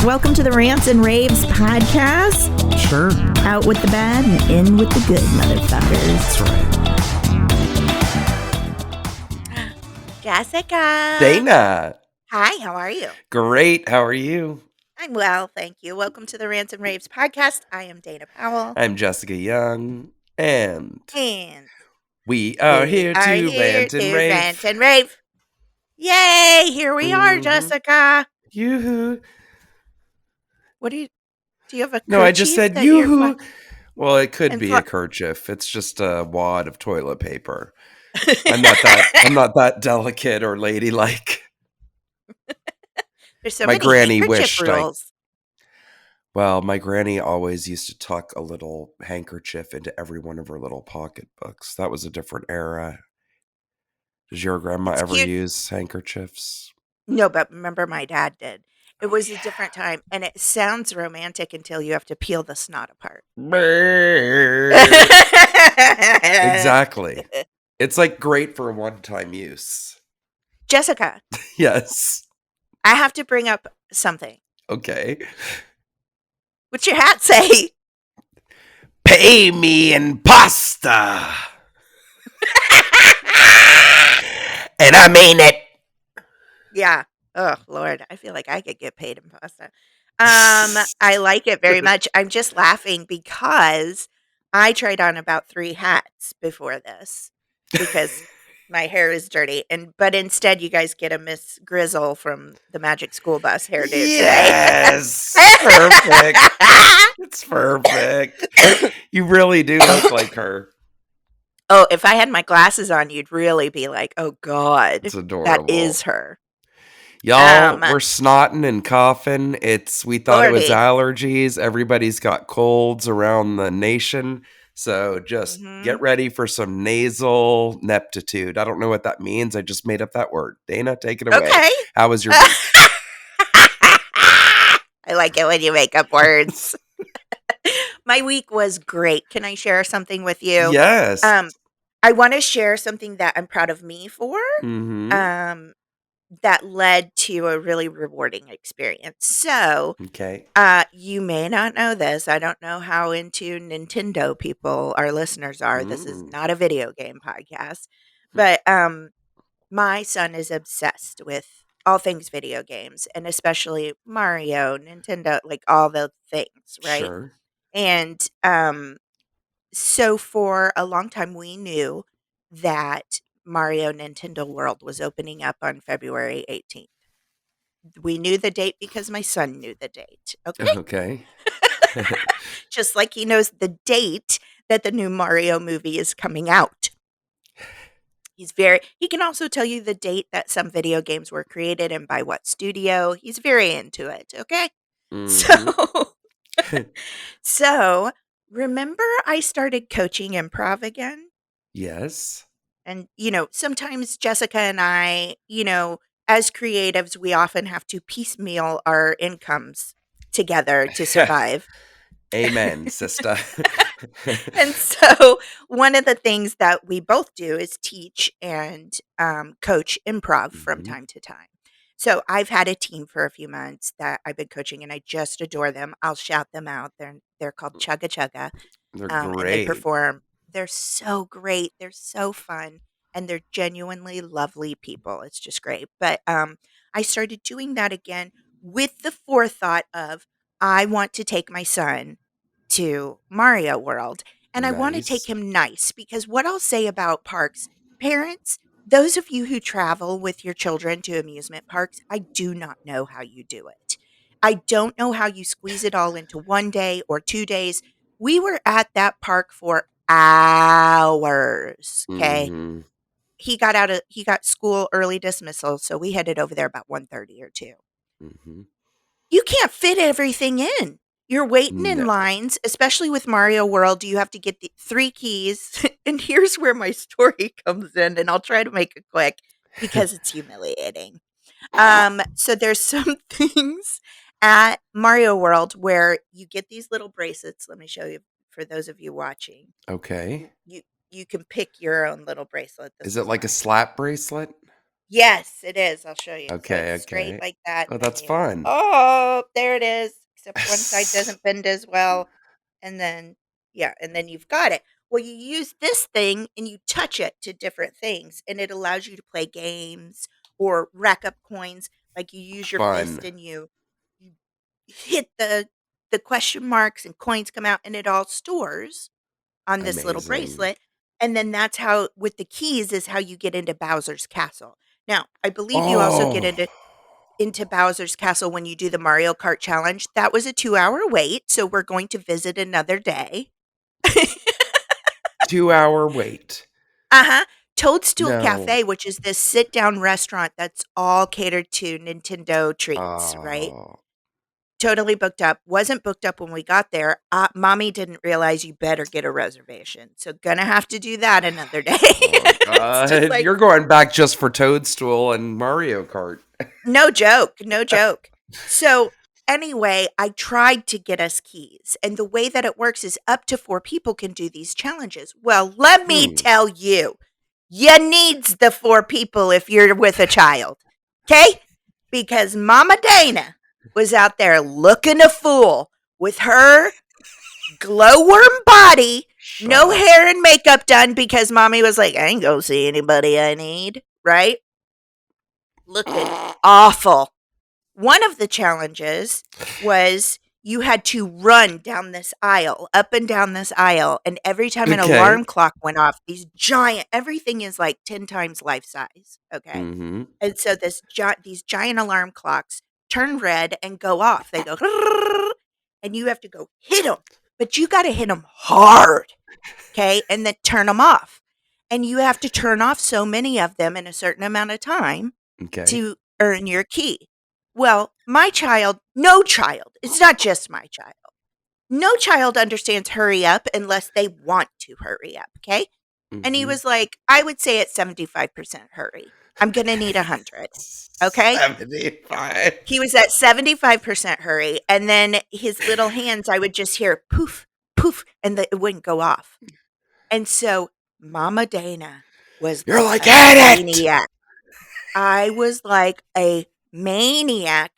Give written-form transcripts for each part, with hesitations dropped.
Welcome to the Rants and Raves podcast. Sure. Out with the bad and in with the good, motherfuckers. That's right. Jessica. Dana. Hi, how are you? Great. How are you? I'm well, thank you. Welcome to the Rants and Raves podcast. I am Dana Powell. I'm Jessica Young. And we we are here are to here rant and to rave. rant and rave. Yay! Here we are, Jessica. Yoo-hoo. What do you have a No, I just kerchief said that you're yoo-hoo. Well, it could and be fly- a kerchief. It's just a wad of toilet paper. I'm not that delicate or ladylike. There's so My many granny handkerchief wished rules. Well, my granny always used to tuck a little handkerchief into every one of her little pocketbooks. That was a different era. Does your grandma It's ever cute. use handkerchiefs? No, but remember my dad did. It was a different time, and it sounds romantic until you have to peel the snot apart. Exactly. It's like great for one-time use. Jessica, Yes. I have to bring up something. Okay. What's your hat say? Pay me in pasta. And I mean it. Yeah. Oh, Lord. I feel like I could get paid in pasta. I like it very much. I'm just laughing because I tried on about 3 hats before this because my hair is dirty. But instead, you guys get a Miss Grizzle from the Magic School Bus hairdo Yes. today. Perfect. It's perfect. You really do look like her. Oh, if I had my glasses on, you'd really be like, oh, God, It's adorable. that is her. Y'all, we're snotting and coughing. We thought it was allergies. Everybody's got colds around the nation. So just get ready for some nasal neptitude. I don't know what that means. I just made up that word. Dana, take it away. Okay. How was your week? I like it when you make up words. My week was great. Can I share something with you? Yes. I want to share something that I'm proud of me for. That led to a really rewarding experience. So, okay. You may not know this. I don't know how into Nintendo people our listeners are. This is not a video game podcast, but my son is obsessed with all things video games, and especially Mario, Nintendo, like all the things, right? Sure. And so for a long time, we knew that Mario Nintendo World was opening up on February 18th. We knew the date because my son knew the date. Okay. Okay. Just like he knows the date that the new Mario movie is coming out. He can also tell you the date that some video games were created and by what studio. He's very into it. Okay. So remember I started coaching improv again? Yes. And, sometimes Jessica and I, as creatives, we often have to piecemeal our incomes together to survive. Amen, sister. And so one of the things that we both do is teach and coach improv from time to time. So I've had a team for a few months that I've been coaching, and I just adore them. I'll shout them out. They're called Chugga Chugga. They're And great. they perform. They're so great. They're so fun. And they're genuinely lovely people. It's just great. But I started doing that again with the forethought of I want to take my son to Mario World. And I want to take him nice, because what I'll say about parks, parents, those of you who travel with your children to amusement parks, I do not know how you do it. I don't know how you squeeze it all into 1 day or 2 days. We were at that park for hours. Okay. He got school early dismissal, so we headed over there about 1:30 or 2. You can't fit everything in. You're waiting in lines, especially with Mario World. You have to get the 3 keys. And here's where my story comes in, and I'll try to make it quick because it's humiliating. So there's some things at Mario World where you get these little bracelets. Let me show you for those of you watching. Okay. You can pick your own little bracelet. Is it like a slap bracelet? Yes, it is. I'll show you. So Okay, it's straight okay. like that, Oh, and then that's you fun. oh, there it is. Except one side doesn't bend as well, and then yeah, and then you've got it. Well, you use this thing and you touch it to different things, and it allows you to play games or rack up coins. Like you use your fist Fun. and you hit the question marks and coins come out, and it all stores on this little Amazing. bracelet. And then that's how, with the keys, is how you get into Bowser's Castle. Now, I believe you also get Oh, into Bowser's Castle when you do the Mario Kart challenge. That was a 2-hour wait, so we're going to visit another day. 2-hour wait. Uh-huh. Toadstool No. Cafe, which is this sit-down restaurant that's all catered to Nintendo treats, right? Oh. Totally booked up. Wasn't booked up when we got there. Mommy didn't realize you better get a reservation. So gonna have to do that another day. Oh It's just god. like You're going back just for Toadstool and Mario Kart. no joke, no joke. So anyway, I tried to get us keys, and the way that it works is up to 4 people can do these challenges. Well, let me Hmm. tell you, you needs the 4 people if you're with a child. Okay? Because Mama Dana was out there looking a fool with her glowworm body, Shut no up. hair and makeup done because mommy was like, I ain't gonna see anybody I need, right? Looking awful. One of the challenges was you had to run down this aisle, up and down this aisle, and every time an Okay. alarm clock went off, these giant everything is like 10 times life size, okay? Mm-hmm. And so these giant alarm clocks turn red and go off. They go and you have to go hit them. But you got to hit them hard, okay? And then turn them off. And you have to turn off so many of them in a certain amount of time Okay. to earn your key. Well, my child, no child, it's not just my child. No child understands hurry up unless they want to hurry up, okay? And he Mm-hmm. was like, I would say it's 75% hurry. I'm going to need 100, okay? 75. He was at 75% hurry, and then his little hands, I would just hear poof, poof, and it wouldn't go off. And so Mama Dana was You're like like, a hit it! maniac. I was like a maniac.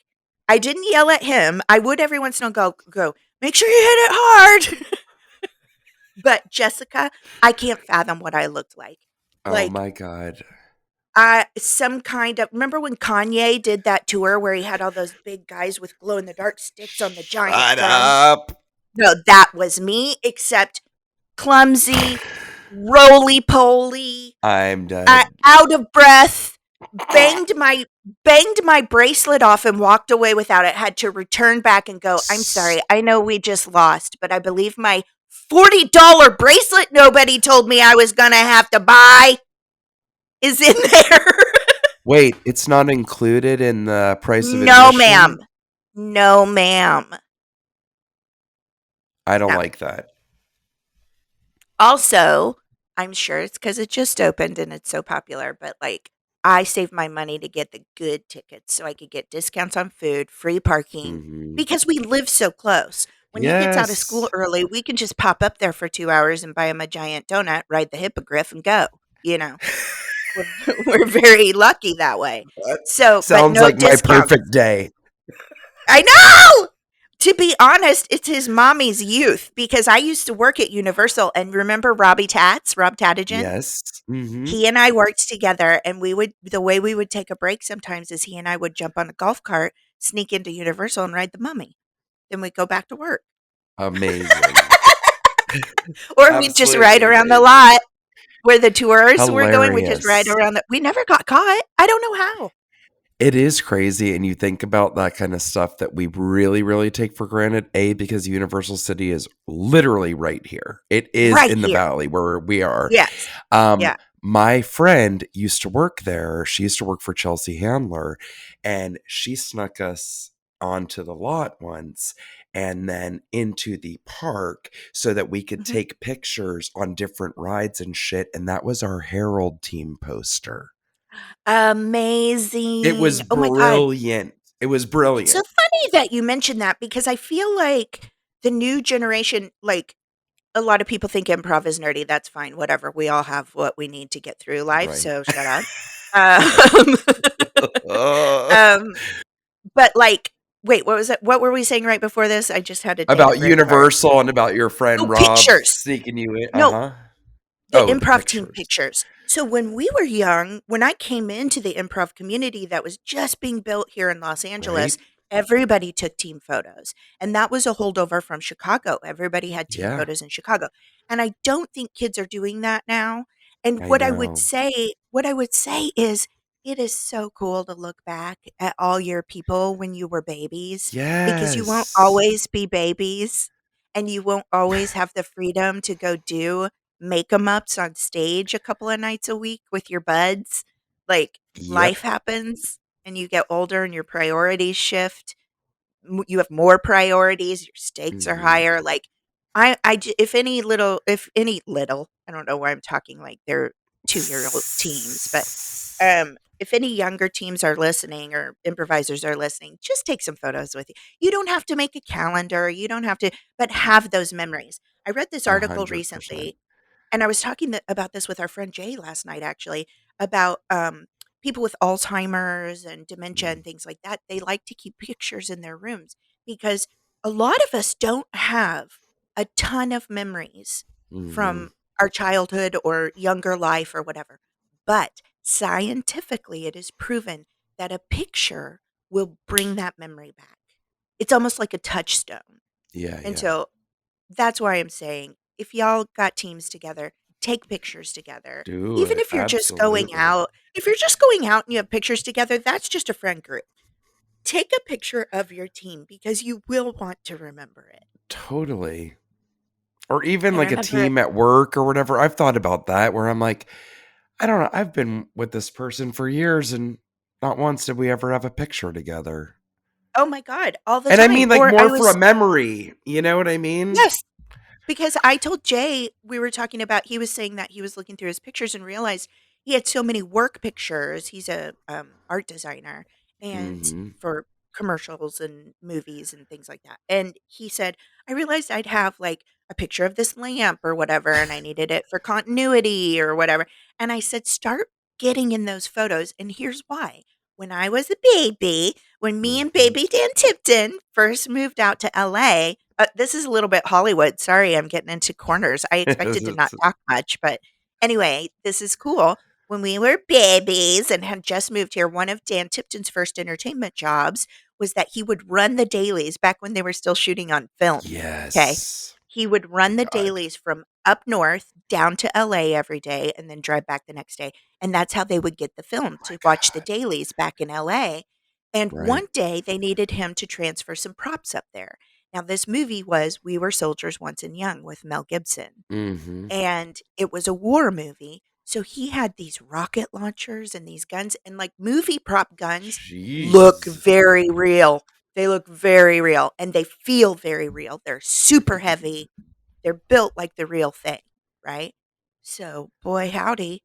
I didn't yell at him. I would every once in a while go, make sure you hit it hard. But Jessica, I can't fathom what I looked like. Oh Like my god. some kind of remember when Kanye did that tour where he had all those big guys with glow in the dark sticks on the giant Shut drums? up. No, that was me, except clumsy, roly poly, I'm dead. out of breath, banged my bracelet off and walked away without it. Had to return back and go, I'm sorry, I know we just lost, but I believe my $40 bracelet nobody told me I was gonna have to buy is in there. Wait, it's not included in the price of No, ma'am. admission? No, ma'am. I don't No. like that. Also, I'm sure it's because it just opened and it's so popular, but like I saved my money to get the good tickets so I could get discounts on food, free parking, Mm-hmm. because we live so close. When he gets out of school Yes. early, we can just pop up there for 2 hours and buy him a giant donut, ride the hippogriff, and go. You know, we're, we're very lucky that way. That So, but sounds no like my discounts. perfect day. I know. To be honest, it's his mommy's youth because I used to work at Universal and remember Rob Tatagen? Yes. Mm-hmm. He and I worked together and the way we would take a break sometimes is he and I would jump on a golf cart, sneak into Universal and ride the mummy. Then we'd go back to work. Amazing. Or we'd just ride Absolutely around the amazing. lot where the tours were going. We'd just ride Hilarious. around we never got caught. I don't know how. It is crazy, and you think about that kind of stuff that we really, really take for granted. A, because Universal City is literally right here. It is Right in the here. valley where we are. Yes. Yeah. My friend used to work there. She used to work for Chelsea Handler, and she snuck us onto the lot once and then into the park so that we could Mhm. take pictures on different rides and shit. And that was our Herald team poster. Amazing. It was Oh my God. brilliant. It was So brilliant. funny that you mentioned that because I feel like the new generation, like a lot of people think improv is nerdy. That's fine. Whatever. We all have what we need to get through life. Right. So shut up. Um, Uh, um, but like, wait, what was it? What were we saying right before this? I just had to take a about brain fart. Universal and about your friend Oh, Rob pictures. sneaking you in. No, Uh-huh. the Oh, the improv team pictures. pictures. So when we were young, when I came into the improv community that was just being built here in Los Right? Angeles, everybody took team photos. And that was a holdover from Chicago. Everybody had team Yeah, photos in Chicago. And I don't think kids are doing that now. And I know. what I would say is it is so cool to look back at all your people when you were babies because you won't Yes. always be babies and you won't always have the freedom to go do make 'em ups on stage a couple of nights a week with your buds. Like, life Yep. happens and you get older and your priorities shift. You have more priorities, your stakes are Hmm. higher. Like, if any little, I don't know why I'm talking like they're 2-year-old teams, but if any younger teams are listening or improvisers are listening, just take some photos with you. You don't have to make a calendar. You don't have to, but have those memories. I read this article 100%. recently and I was talking about this with our friend Jay last night, actually, about people with Alzheimer's and dementia and things like that. They like to keep pictures in their rooms because a lot of us don't have a ton of memories Mm-hmm. from our childhood or younger life or whatever. But scientifically, it is proven that a picture will bring that memory back. It's almost like a touchstone. Yeah, And yeah. so that's why I'm saying if y'all got teams together, take pictures together. Do Even it. if you're just going Absolutely. out, if you're just going out and you have pictures together, that's just a friend group. Take a picture of your team because you will want to remember it. Totally. Or even And like a remember it. team at work or whatever. I've thought about that where I'm like, I don't know. I've been with this person for years and not once did we ever have a picture together. Oh my God, all the And I time. mean like Or I more for a was, memory. You know what I mean? yes, because I told Jay we were talking about he was saying that he was looking through his pictures and realized he had so many work pictures. He's a art designer and Mm-hmm. for commercials and movies and things like that. And he said, I realized I'd have like a picture of this lamp or whatever, and I needed it for continuity or whatever. And I said, start getting in those photos. And here's why. When I was a baby, when me and Mm-hmm. baby Dan Tipton first moved out to LA, this is a little bit Hollywood. Sorry, I'm getting into corners. I expected to not talk much, but anyway, this is cool. When we were babies and had just moved here, one of Dan Tipton's first entertainment jobs was that he would run the dailies back when they were still shooting on film. Okay. Yes. He would Oh my run the God. dailies from up north down to LA every day and then drive back the next day. And that's how they would get the Oh film my to watch the God. dailies back in LA. And Right. one day they needed him to transfer some props up there. Now, this movie was We Were Soldiers Once and Young with Mel Gibson, Mm-hmm. and it was a war movie. So he had these rocket launchers and these guns, and like movie prop guns look Jeez. very real. They look very real and they feel very real. They're super heavy. They're built like the real thing, right? So, boy, howdy,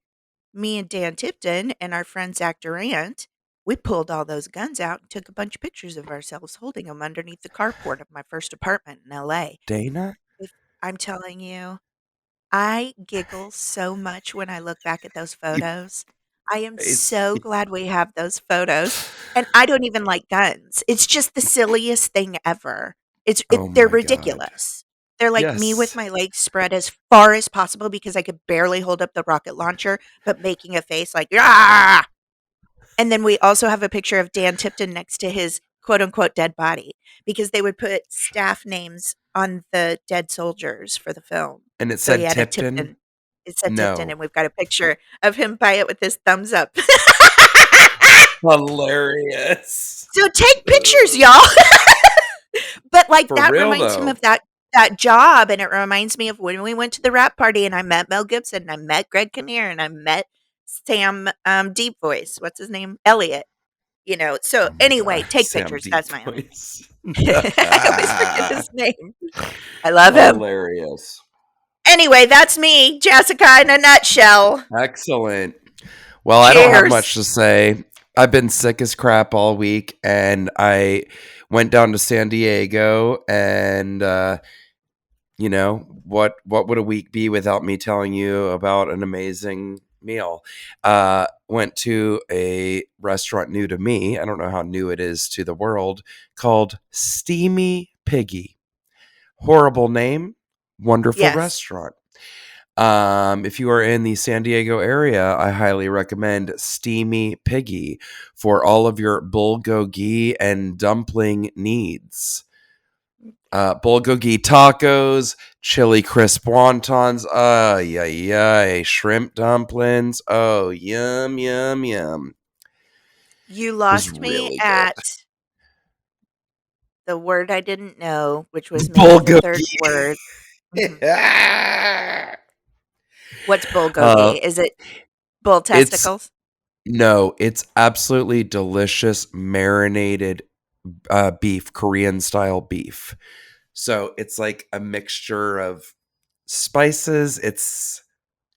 me and Dan Tipton and our friend Zach Durant, we pulled all those guns out and took a bunch of pictures of ourselves holding them underneath the carport of my first apartment in LA. Dana? If I'm telling you, I giggle so much when I look back at those You photos. I am it's so glad we have those photos. And I don't even like guns. It's just the silliest thing ever. oh They're my God. ridiculous. They're like me with Yes. my legs spread as far as possible because I could barely hold up the rocket launcher, but making a face like, ah! And then we also have a picture of Dan Tipton next to his quote unquote dead body because they would put staff names on the dead soldiers for the film. And it So he said had a Tipton? Tipton. It said Tipton, No. and we've got a picture of him by it with his thumbs up. Hilarious. So take pictures, y'all. But like For that real reminds him though. of that job, and it reminds me of when we went to the rap party, and I met Mel Gibson, and I met Greg Kinnear, and I met Sam Deep Voice. What's his name? Elliot. So Oh my anyway, God. take Sam pictures. That's Deep my only voice. I always forget his name. I love him. Hilarious. Anyway, that's me, Jessica, in a nutshell. Excellent. Well, I don't have Cheers. much to say. I've been sick as crap all week and I went down to San Diego and what would a week be without me telling you about an amazing meal. Went to a restaurant new to me. I don't know how new it is to the world, called Steamy Piggy. Horrible name, wonderful Yes. restaurant. If you are in the San Diego area, I highly recommend Steamy Piggy for all of your bulgogi and dumpling needs. Bulgogi tacos, chili crisp wontons, shrimp dumplings. Oh, yum, yum, yum. You It was lost me really good. at the word I didn't know, which was maybe the third Bulgogi. word. Mhm. What's bulgogi? Is it bull It's testicles? no, it's absolutely delicious marinated beef, Korean style beef. So it's like a mixture of spices. It's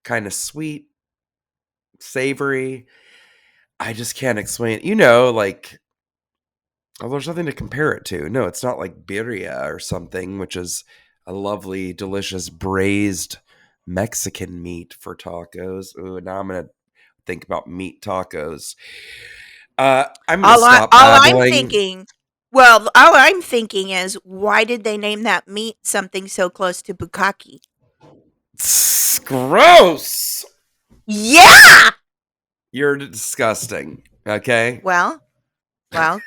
kind of sweet, savory. I just can't explain. Like, oh, there's nothing to compare it to. No, it's not like birria or something, which is a lovely, delicious braised Mexican meat for tacos. Ooh, now I'm gonna think about meat tacos. I'm gonna stop All I'm babbling. thinking, well, all I'm thinking is, why did they name that meat something so close to bukkake? Gross. Yeah. You're disgusting. Okay. Well, well,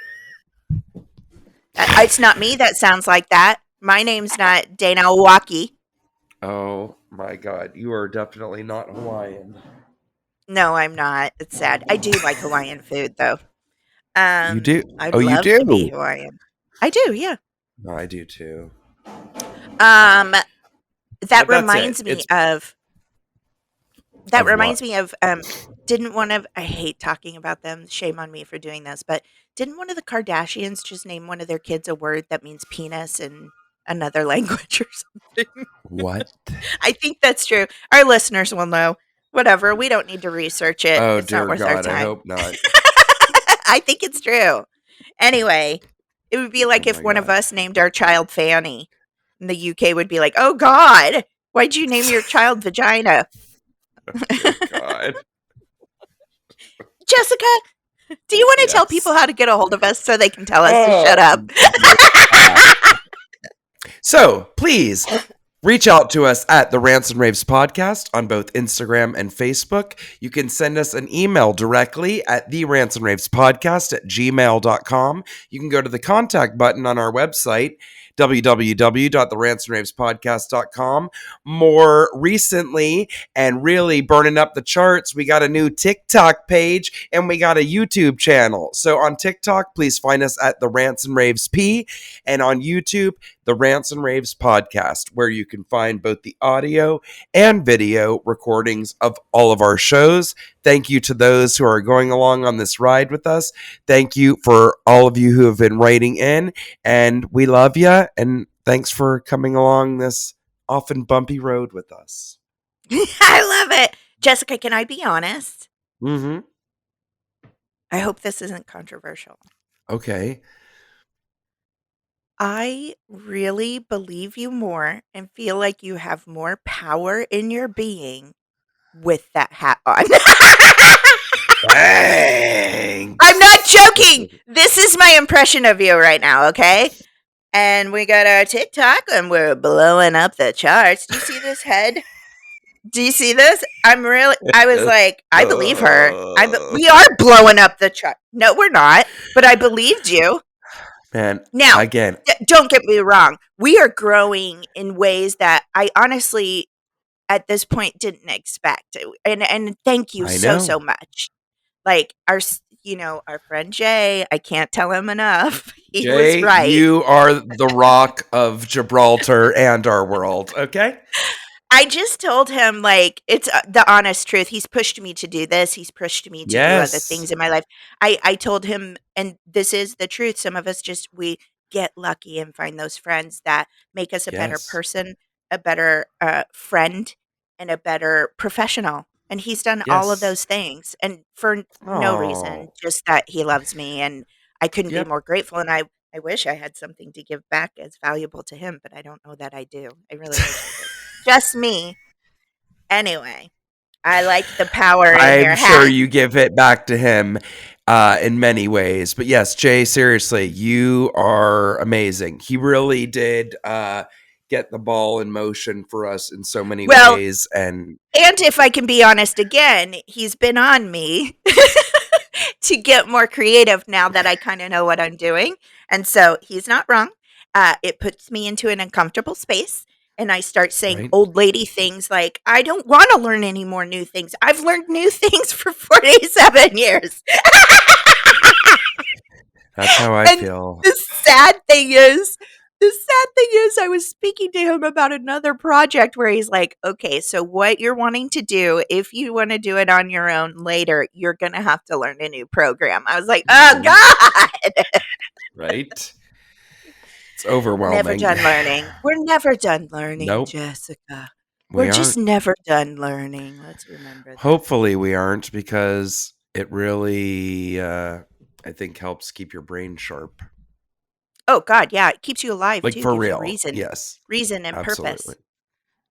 it's not me that sounds like that. My name's not Dana Owaki. Oh my God, you are definitely not Hawaiian. No, I'm not. It's sad. I do like Hawaiian food, though. You do? I'd Oh, you love to be do? Hawaiian. I do, yeah. I do too. Um, that But that's it. reminds me It's of that of reminds what? me of didn't one of I hate talking about them. Shame on me for doing this, but didn't one of the Kardashians just name one of their kids a word that means penis in another language or something? What? I think that's true. Our listeners will know. Whatever. We don't need to research it. Oh It's not dear worth our God, I time. hope not. I think it's true. Anyway, it would be Oh like if my one of God. us named our child Fanny. And the UK would be like, "Oh God, why'd you name your child Vagina?" Dear God. Jessica, do you want to tell people Yes. how to get a hold of us so they can tell us to Oh shut up? dear. So please reach out to us at the Rants and Raves podcast on both Instagram and Facebook. You can send us an email directly at the Rants and Raves podcast at gmail.com. You can go to the contact button on our website, www.therantsandravespodcast.com. More recently, and really burning up the charts, we got a new TikTok page and we got a YouTube channel. So on TikTok, please find us at the Rants and Raves P, and on YouTube, the Rants and Raves podcast, where you can find both the audio and video recordings of all of our shows. Thank you to those who are going along on this ride with us. Thank you for all of you who have been writing in, and we love you. And thanks for coming along this often bumpy road with us. I love it. Jessica, can I be honest? Mm-hmm. I hope this isn't controversial. Okay. I really believe you more and feel like you have more power in your being with that hat on. Thanks. I'm not joking. This is my impression of you right now, okay? And we got our TikTok and we're blowing up the charts. Do you see this head? Do you see this? I was like, I believe her. We are blowing up the chart. No, we're not, but I believed you. Man, Now, again, don't get me wrong. We are growing in ways that I honestly, at this point, didn't expect. And thank you I so, know. so much. Like our friend Jay, I can't tell him enough. He was Jay, right. you are the rock of Gibraltar and our world, okay? I just told him, like, it's the honest truth. He's pushed me to do this. He's pushed me to do other Yes. things in my life. I told him, and this is the truth. Some of us we get lucky and find those friends that make us a better Yes. person, a better friend, and a better professional. And he's done all of Yes. those things, and for no reason, Oh. just that he loves me, and I couldn't be Yep. more grateful. And I wish I had something to give back as valuable to him, but I don't know that I do. I really wish I did. Just me. Anyway, I like the power in I'm your sure hat. you give it back to him in many ways. But yes, Jay, seriously, you are amazing. He really did get the ball in motion for us in so many Well, ways. And if I can be honest again, he's been on me to get more creative now that I kind of know what I'm doing. And so he's not wrong. It puts me into an uncomfortable space. And I start saying right, old lady things like, I don't want to learn any more new things. I've learned new things for 47 years. that's how I And feel. the sad thing is, I was speaking to him about another project where he's like, okay, so what you're wanting to do, if you want to do it on your own later, you're going to have to learn a new program. I was like, oh, Mhm. God. Right? It's Never overwhelming. done learning. We're never done learning, Nope, Jessica. We're we just aren't. never done learning. Let's remember that. Hopefully, we aren't because it really, I think, helps keep your brain sharp. Oh, God, yeah. It keeps you alive, Like too. for Gives you real. Yes, reason and absolutely. purpose.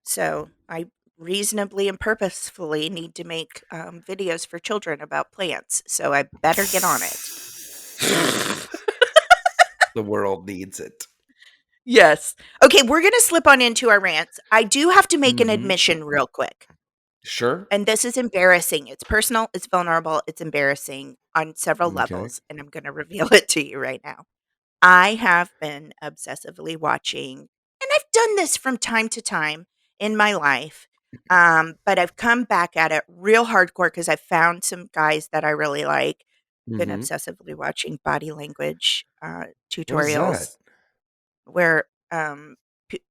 So I reasonably and purposefully need to make videos for children about plants. So I better get on it. The world needs it. Yes. Okay, we're going to slip on into our rants. I do have to make an Mhm. admission real quick. Sure. And this is embarrassing. It's personal, it's vulnerable, it's embarrassing on several Okay. levels. And I'm going to reveal it to you right now. I have been obsessively watching, and I've done this from time to time in my life, but I've come back at it real hardcore because I found some guys that I really like. Been Mhm. obsessively watching body language What is that? tutorials where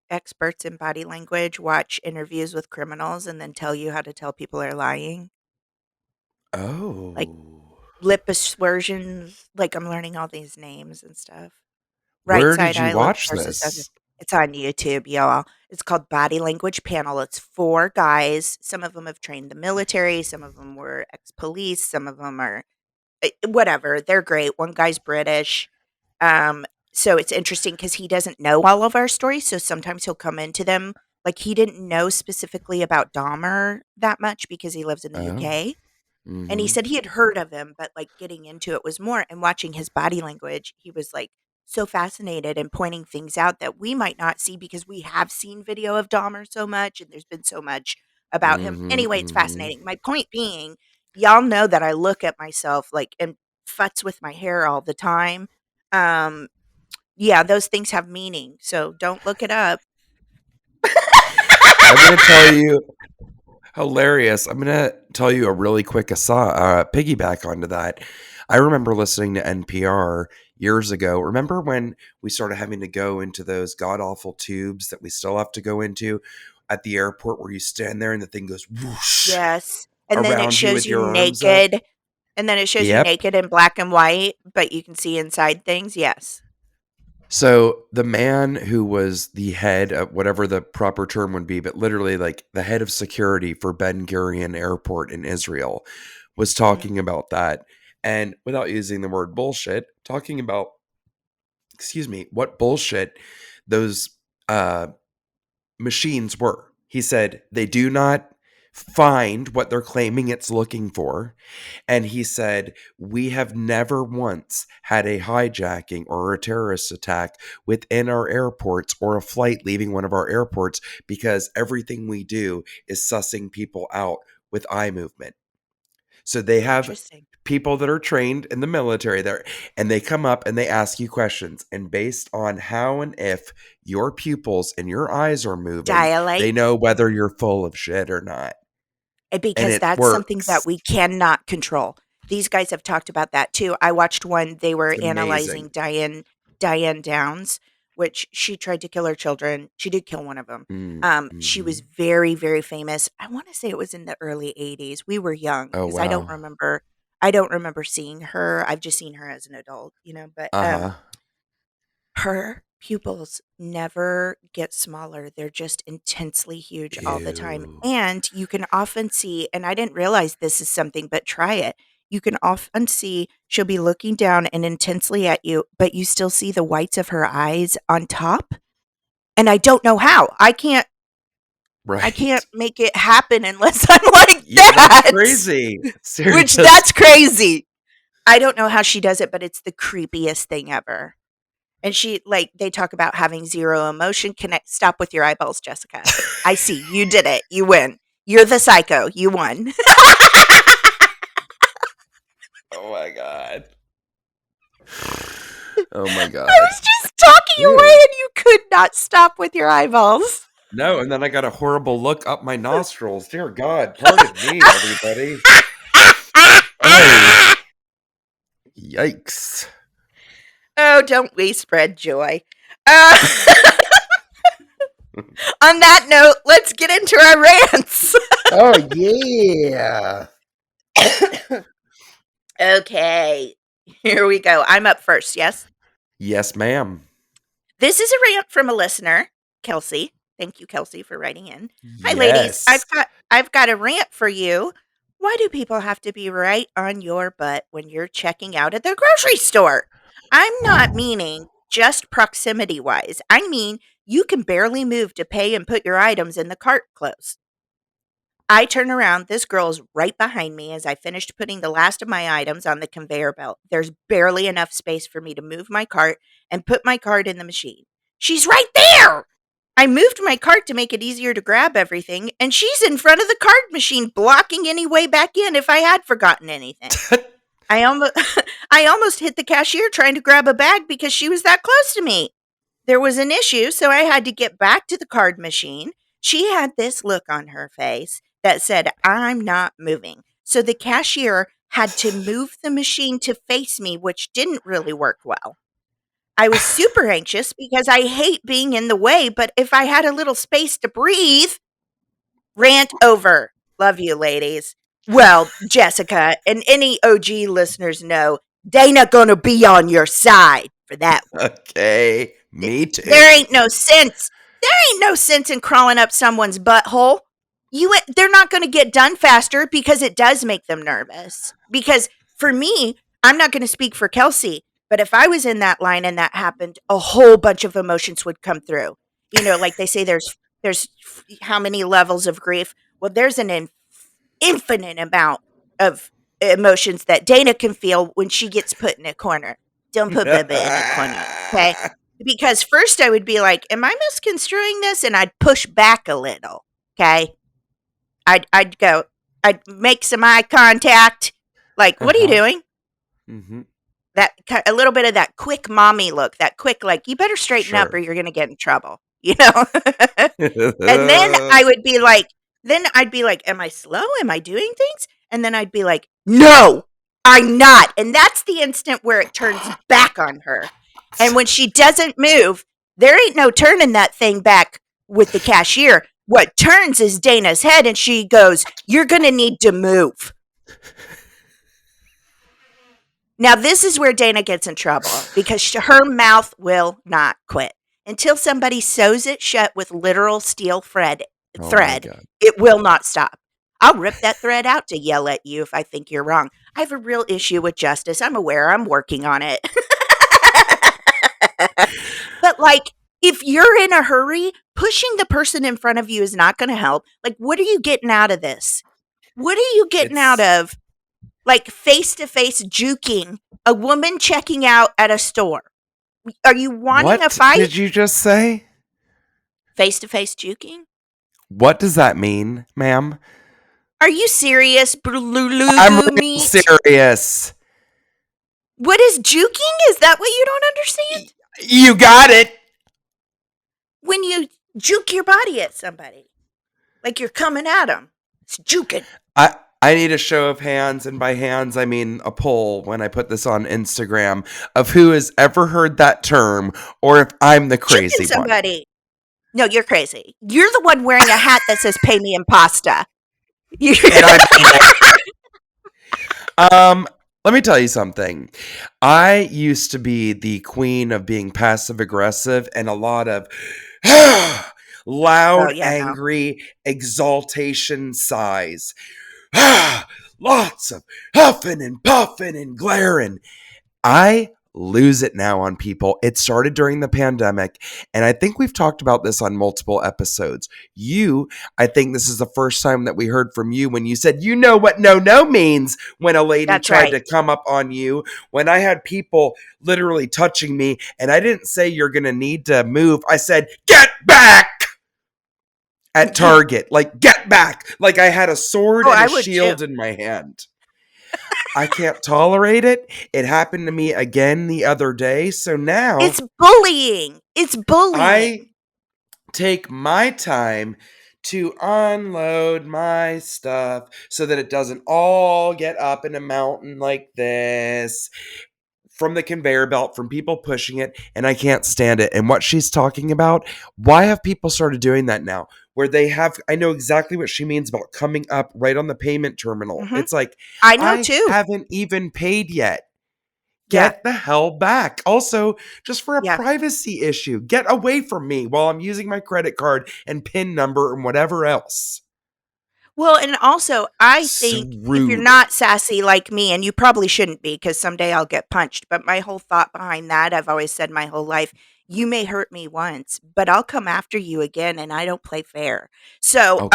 experts in body language watch interviews with criminals and then tell you how to tell people are lying, like Oh. lip aspersions. Like I'm learning all these names and stuff. Right Where side did you eyelids watch versus other. this? It's on YouTube, y'all. It's called Body Language Panel. It's 4 guys. Some of them have trained the military, some of them were ex-police, some of them are whatever. They're great. One guy's British. Um, so it's interesting because he doesn't know all of our stories, so sometimes he'll come into them like he didn't know specifically about Dahmer that much because he lives in the Oh. UK. And he Mhm. said he had heard of him, but, like, getting into it was more, and watching his body language, he was, like, so fascinated and pointing things out that we might not see because we have seen video of Dahmer so much, and there's been so much about him. Mhm. Anyway, it's Mhm. fascinating. My point being, y'all know that I look at myself, like, and futz with my hair all the time. Um, yeah, those things have meaning, so don't look it up. I'm gonna tell you hilarious. I'm gonna tell you a really quick aside, piggyback onto that. I remember listening to NPR years ago. Remember when we started having to go into those god awful tubes that we still have to go into at the airport, where you stand there and the thing goes whoosh Yes, and then it around you shows with you your arms up? naked. And then it shows you Yep. naked in black and white, but you can see inside things, yes. So the man who was the head of whatever the proper term would be, but literally like the head of security for Ben Gurion Airport in Israel, was Mhm. talking about that. And without using the word bullshit, talking about, excuse me, what bullshit those uh, machines were. He said they do not find what they're claiming it's looking for. And he said, we have never once had a hijacking or a terrorist attack within our airports or a flight leaving one of our airports because everything we do is sussing people out with eye movement. So they have Interesting. people that are trained in the military there, and they come up and they ask you questions. And based on how and if your pupils and your eyes are moving, they Dilate. know whether you're full of shit or not. And Because it that's something that works. we cannot control. These guys have talked about that too. I watched one, they were It's analyzing amazing. Diane Downs, which she tried to kill her children. She did kill one of them. She was Mhm. very, very famous. I wanna say it was in the early '80s. We were young Oh, because wow. I don't remember seeing her. I've just seen her as an adult, but, Uh-huh. her pupils never get smaller. They're just intensely huge all the time. Ew. And you can often see, and I didn't realize this is something, but try it. You can often see she'll be looking down and intensely at you, but you still see the whites of her eyes on top. And I don't know how. I can't. Right. I can't make it happen unless I'm like Yeah, that. that's crazy. Seriously. Which, that's crazy. I don't know how she does it, but it's the creepiest thing ever. And she, like, they talk about having zero emotion. Stop with your eyeballs, Jessica. I see. You did it. You win. You're the psycho. You won. Oh my God. Oh my God. I was just talking away and you could not stop with your eyeballs. No, and then I got a horrible look up my nostrils. Dear God, pardon me, everybody. Oh. Yikes. Oh, don't we spread joy. On that note, let's get into our rants. Oh, yeah. Okay, here we go. I'm up first, yes? Yes, ma'am. This is a rant from a listener, Kelsey. Thank you, Kelsey, for writing in. Hi, ladies. Yes. I've got a rant for you. Why do people have to be right on your butt when you're checking out at the grocery store? I'm not meaning just proximity wise. I mean, you can barely move to pay and put your items in the cart close. I turn around. This girl is right behind me as I finished putting the last of my items on the conveyor belt. There's barely enough space for me to move my cart and put my cart in the machine. She's right there. I moved my cart to make it easier to grab everything, and she's in front of the cart machine, blocking any way back in if I had forgotten anything. I almost hit the cashier trying to grab a bag because she was that close to me. There was an issue, so I had to get back to the card machine. She had this look on her face that said, I'm not moving. So the cashier had to move the machine to face me, which didn't really work well. I was super anxious because I hate being in the way, but if I had a little space to breathe, rant over. Love you, ladies. Well, Jessica and any OG listeners know Dana gonna be on your side for that one. Okay, me too. There ain't no sense. There ain't no sense in crawling up someone's butthole. They're not going to get done faster because it does make them nervous. Because for me, I'm not going to speak for Kelsey, but if I was in that line and that happened, a whole bunch of emotions would come through. You know, like they say, there's how many levels of grief? Well, there's an infinite amount of emotions that Dana can feel when she gets put in a corner. Don't put Bubba in a corner, okay? Because first I would be like, am I misconstruing this? And I'd push back a little, okay? I'd go, I'd make some eye contact. Like, what are you doing? Mm-hmm. A little bit of that quick mommy look, that quick, like, you better straighten up or you're going to get in trouble, you know? And then I'd be like, am I slow? Am I doing things? And then I'd be like, no, I'm not. And that's the instant where it turns back on her. And when she doesn't move, there ain't no turning that thing back with the cashier. What turns is Dana's head, and she goes, you're going to need to move. Now, this is where Dana gets in trouble because her mouth will not quit. Until somebody sews it shut with literal steel thread, it will not stop. I'll rip that thread out to yell at you if I think you're wrong. I have a real issue with justice. I'm aware. I'm working on it. But, like, if you're in a hurry, pushing the person in front of you is not going to help. Like, what are you getting out of this? What are you getting out of, like, face-to-face juking a woman checking out at a store? Are you wanting a fight? What did you just say? Face-to-face juking? What does that mean, ma'am? Are you serious? I'm real serious. What is juking? Is that what you don't understand? You got it. When you juke your body at somebody. Like you're coming at them. It's juking. I need a show of hands, and by hands, I mean a poll when I put this on Instagram of who has ever heard that term or if I'm the crazy one. No, you're crazy. You're the one wearing a hat that says pay me in pasta. Let me tell you something. I used to be the queen of being passive aggressive and a lot of loud, angry exaltation sighs. Lots of huffing and puffing and glaring. I lose it now on people. It started during the pandemic, and I think we've talked about this on multiple episodes. I think this is the first time that we heard from you when you said, you know what no means, when a lady tried to come up on you, when I had people literally touching me, and I didn't say you're going to need to move. I said, get back! At Target, like, get back! Like I had a sword and a shield in my hand. I can't tolerate it. It happened to me again the other day. So now it's bullying. It's bullying. I take my time to unload my stuff so that it doesn't all get up in a mountain like this from the conveyor belt, from people pushing it, and I can't stand it. And what she's talking about, why have people started doing that now? Where they have, I know exactly what she means about coming up right on the payment terminal. Mm-hmm. It's like, I know too. Haven't even paid yet. Get the hell back. Also, just for a privacy issue, get away from me while I'm using my credit card and PIN number and whatever else. Well, and also, I think if you're not sassy like me, and you probably shouldn't be because someday I'll get punched, but my whole thought behind that, I've always said my whole life, you may hurt me once, but I'll come after you again, and I don't play fair. So,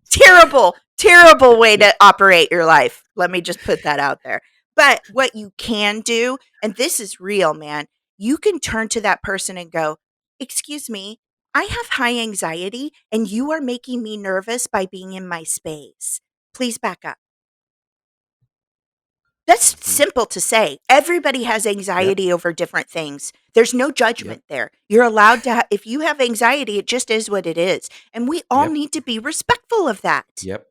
terrible way to operate your life. Let me just put that out there. But what you can do, and this is real, man, you can turn to that person and go, excuse me, I have high anxiety and you are making me nervous by being in my space. Please back up. That's simple to say. Everybody has anxiety over different things. There's no judgment there. You're allowed to, if you have anxiety, it just is what it is. And we all need to be respectful of that. Yep.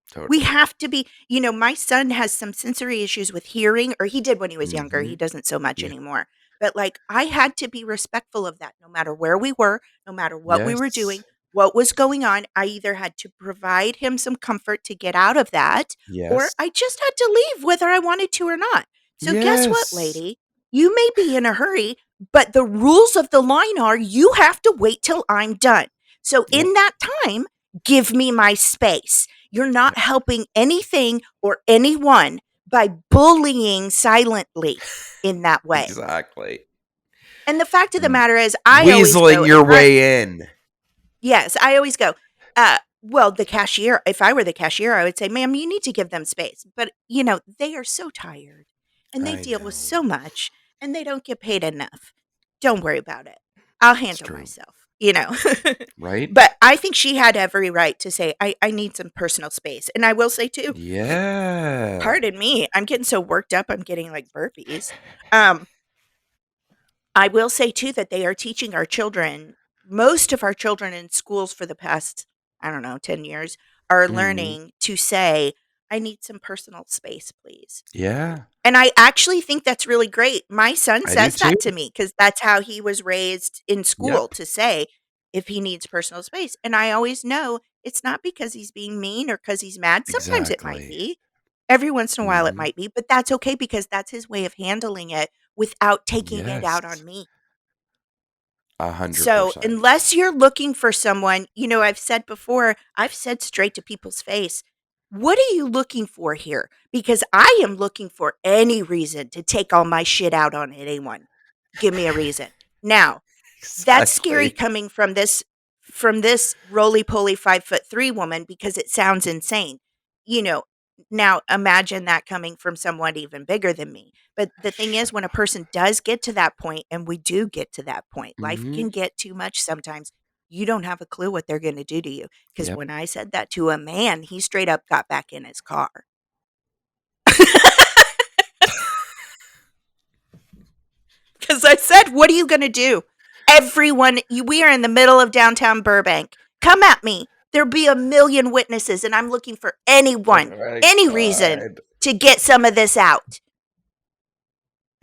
Totally. We have to be, my son has some sensory issues with hearing, or he did when he was younger. He doesn't so much anymore. But I had to be respectful of that no matter where we were, no matter what we were doing, what was going on. I either had to provide him some comfort to get out of that, or I just had to leave whether I wanted to or not. So guess what, lady? You may be in a hurry, but the rules of the line are you have to wait till I'm done. So in that time, give me my space. You're not helping anything or anyone by bullying silently in that way. Exactly. And the fact of the matter is, I always weaseling your way in. Yes, I always go, well, the cashier, if I were the cashier, I would say, ma'am, you need to give them space. But, they are so tired and they deal with so much and they don't get paid enough. Don't worry about it. I'll handle myself. Right? But I think she had every right to say, I need some personal space. And I will say too, pardon me, I'm getting so worked up, I'm getting like burpees. I will say too that they are teaching our children, most of our children in schools for the past, 10 years, are learning to say, I need some personal space, please. Yeah. And I actually think that's really great. My son says that to me because that's how he was raised in school to say if he needs personal space. And I always know it's not because he's being mean or because he's mad. Sometimes it might be. Every once in a while it might be. But that's okay because that's his way of handling it without taking it out on me. 100%. So unless you're looking for someone, I've said before, I've said straight to people's face, what are you looking for here? Because I am looking for any reason to take all my shit out on anyone. Give me a reason. Now, that's scary coming from this roly-poly 5'3" woman because it sounds insane. Now imagine that coming from someone even bigger than me. But the thing is, when a person does get to that point, and we do get to that point, life can get too much sometimes. You don't have a clue what they're going to do to you. Because when I said that to a man, he straight up got back in his car. Because I said, what are you going to do? Everyone, we are in the middle of downtown Burbank. Come at me. There'll be a million witnesses, and I'm looking for anyone, any reason to get some of this out.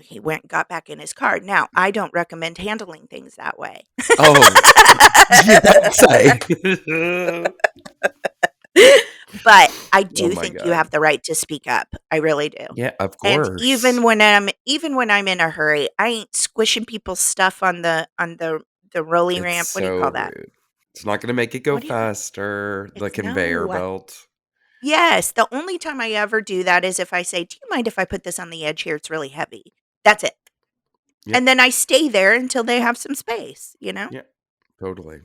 He went and got back in his car. Now, I don't recommend handling things that way. Oh, say. But I do think you have the right to speak up. I really do. Yeah, of course. And even when I'm in a hurry, I ain't squishing people's stuff on the rolling ramp. What do you call that? Rude. It's not going to make it go faster. The conveyor belt. Yes, the only time I ever do that is if I say, "Do you mind if I put this on the edge here? It's really heavy." That's it. Yep. And then I stay there until they have some space, Yeah, totally.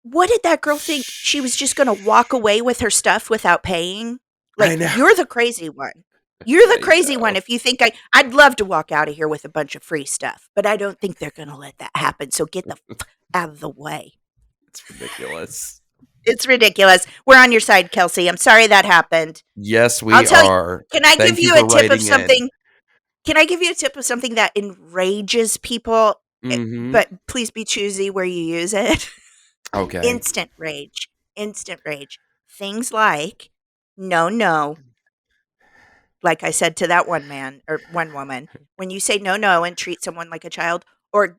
What did that girl think? She was just gonna walk away with her stuff without paying? I Like, know. you're the crazy one. You're the I crazy one know. if you think I'd love to walk out of here with a bunch of free stuff, but I don't think they're gonna let that happen, so get the out of the way. It's ridiculous. It's ridiculous. We're on your side, Kelsey. I'm sorry that happened. Yes, I'll we tell you. are. Can I give Thank you you a for tip of writing in. something? Can I give you a tip of something that enrages people? Mm-hmm. But please be choosy where you use it. Okay. Instant rage. Instant rage. Things like, no, no. Like I said to that one man or one woman, when you say no, no and treat someone like a child, or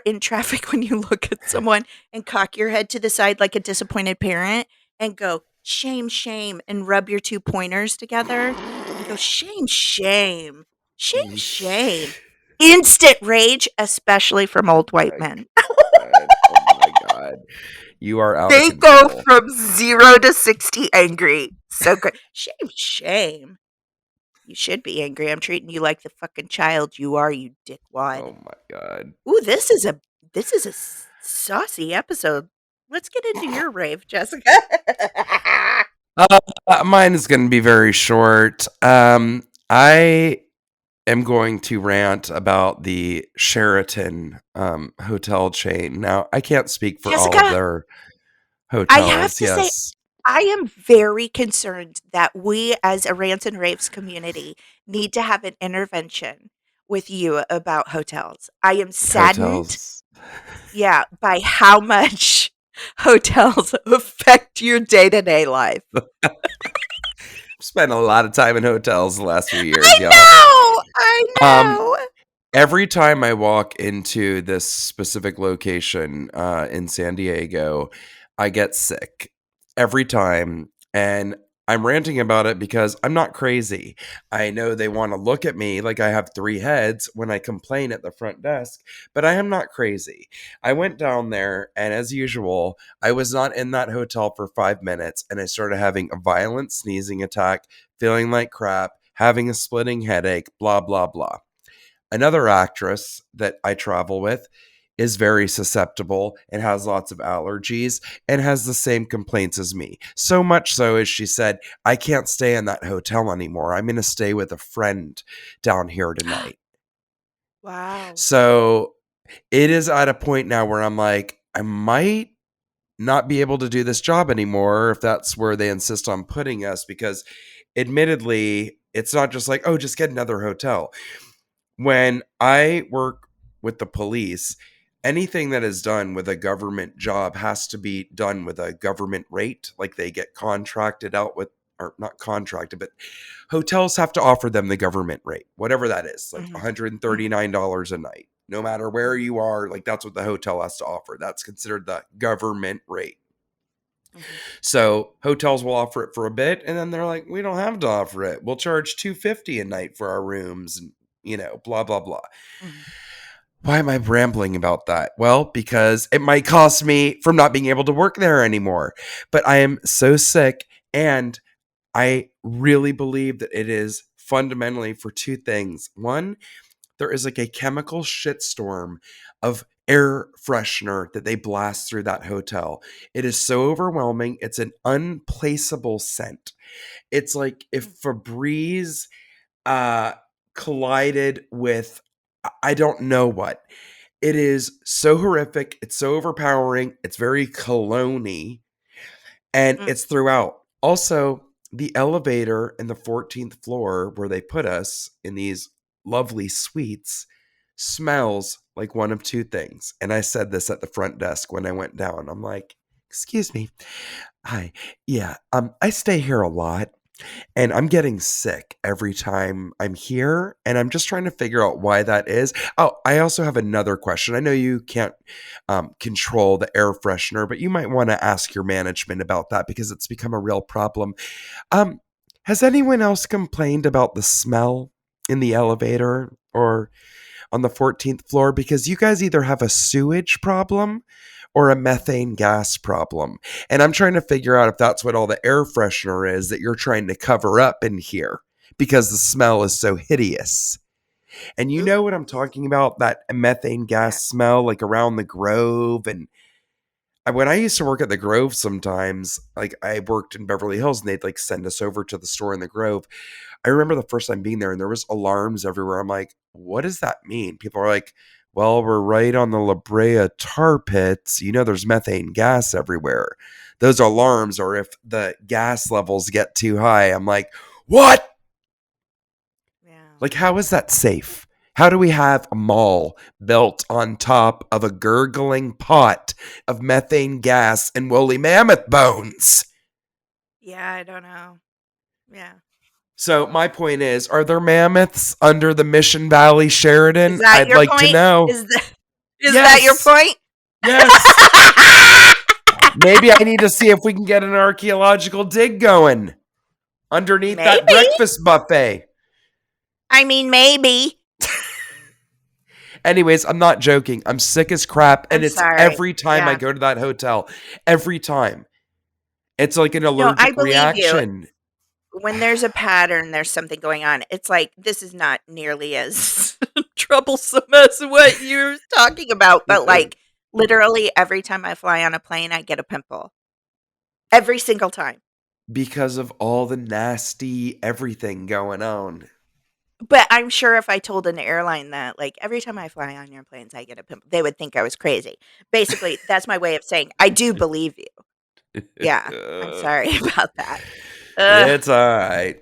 in traffic when you look at someone and cock your head to the side like a disappointed parent and go, shame, shame, and rub your two pointers together and go, shame, shame, shame, shame. Instant rage, especially from old white men. God. Oh my God. You are out of They go control. from 0 to 60 angry. So good. Shame, shame. You should be angry. I'm treating you like the fucking child you are, you dickwad. Oh my God. Ooh, this is a saucy episode. Let's get into your rave, Jessica. Mine is going to be very short. I am going to rant about the Sheraton hotel chain. Now, I can't speak for all of Jessica, their I have hotels. to say, Yes. I am very concerned that we, as a Rants and Raves community, need to have an intervention with you about hotels. I am saddened, Hotels. by how much hotels affect your day-to-day life. Spent a lot of time in hotels the last few years, y'all. I know. Every time I walk into this specific location in San Diego, I get sick. Every time. And I'm ranting about it because I'm not crazy. I know they want to look at me like I have 3 heads when I complain at the front desk, but I am not crazy. I went down there, and as usual, I was not in that hotel for 5 minutes, and I started having a violent sneezing attack, feeling like crap, having a splitting headache, blah, blah, blah. Another actress that I travel with is very susceptible and has lots of allergies and has the same complaints as me. So much so as she said, I can't stay in that hotel anymore. I'm going to stay with a friend down here tonight. Wow. So it is at a point now where I'm like, I might not be able to do this job anymore if that's where they insist on putting us, because admittedly, it's not just like, oh, just get another hotel. When I work with the police, anything that is done with a government job has to be done with a government rate. Like they get contracted out with, or not contracted, but hotels have to offer them the government rate, whatever that is, like $139 a night. No matter where you are, like that's what the hotel has to offer. That's considered the government rate. So hotels will offer it for a bit, and then they're like, we don't have to offer it. We'll charge $250 a night for our rooms, and blah, blah, blah. Why am I rambling about that? Well, because it might cost me from not being able to work there anymore. But I am so sick, and I really believe that it is fundamentally for 2 things. One, there is like a chemical shitstorm of air freshener that they blast through that hotel. It is so overwhelming. It's an unplaceable scent. It's like if Febreze collided with I don't know what. It is so horrific. It's so overpowering. It's very cologne-y, and it's throughout. Also, the elevator in the 14th floor where they put us in these lovely suites smells like one of 2 things. And I said this at the front desk when I went down. I'm like, excuse me. Hi. Yeah. I stay here a lot, and I'm getting sick every time I'm here, and I'm just trying to figure out why that is. Oh, I also have another question. I know you can't control the air freshener, but you might want to ask your management about that because it's become a real problem. Has anyone else complained about the smell in the elevator or on the 14th floor? Because you guys either have a sewage problem or a methane gas problem. And I'm trying to figure out if that's what all the air freshener is that you're trying to cover up in here because the smell is so hideous. And you know what I'm talking about? That methane gas smell, like around the Grove. And when I used to work at the Grove sometimes, like I worked in Beverly Hills and they'd like send us over to the store in the Grove. I remember the first time being there and there was alarms everywhere. I'm like, what does that mean? People are like, well, we're right on the La Brea tar pits. You know, there's methane gas everywhere. Those alarms are if the gas levels get too high. I'm like, what? Yeah. Like, how is that safe? How do we have a mall built on top of a gurgling pot of methane gas and woolly mammoth bones? Yeah, I don't know. Yeah. So my point is, are there mammoths under the Mission Valley Sheridan? Is that I'd your like point? to know. Is that your point? Yes. Maybe I need to see if we can get an archaeological dig going underneath that breakfast buffet. I mean, maybe. Anyways, I'm not joking. I'm sick as crap. And it's sorry. every time I go to that hotel. Every time. It's like an allergic reaction. You. When there's a pattern, there's something going on. It's like, this is not nearly as troublesome as what you're talking about. But like, literally every time I fly on a plane, I get a pimple. Every single time. Because of all the nasty everything going on. But I'm sure if I told an airline that, like, every time I fly on your planes, I get a pimple, they would think I was crazy. Basically, that's my way of saying, I do believe you. Yeah, I'm sorry about that. It's all right.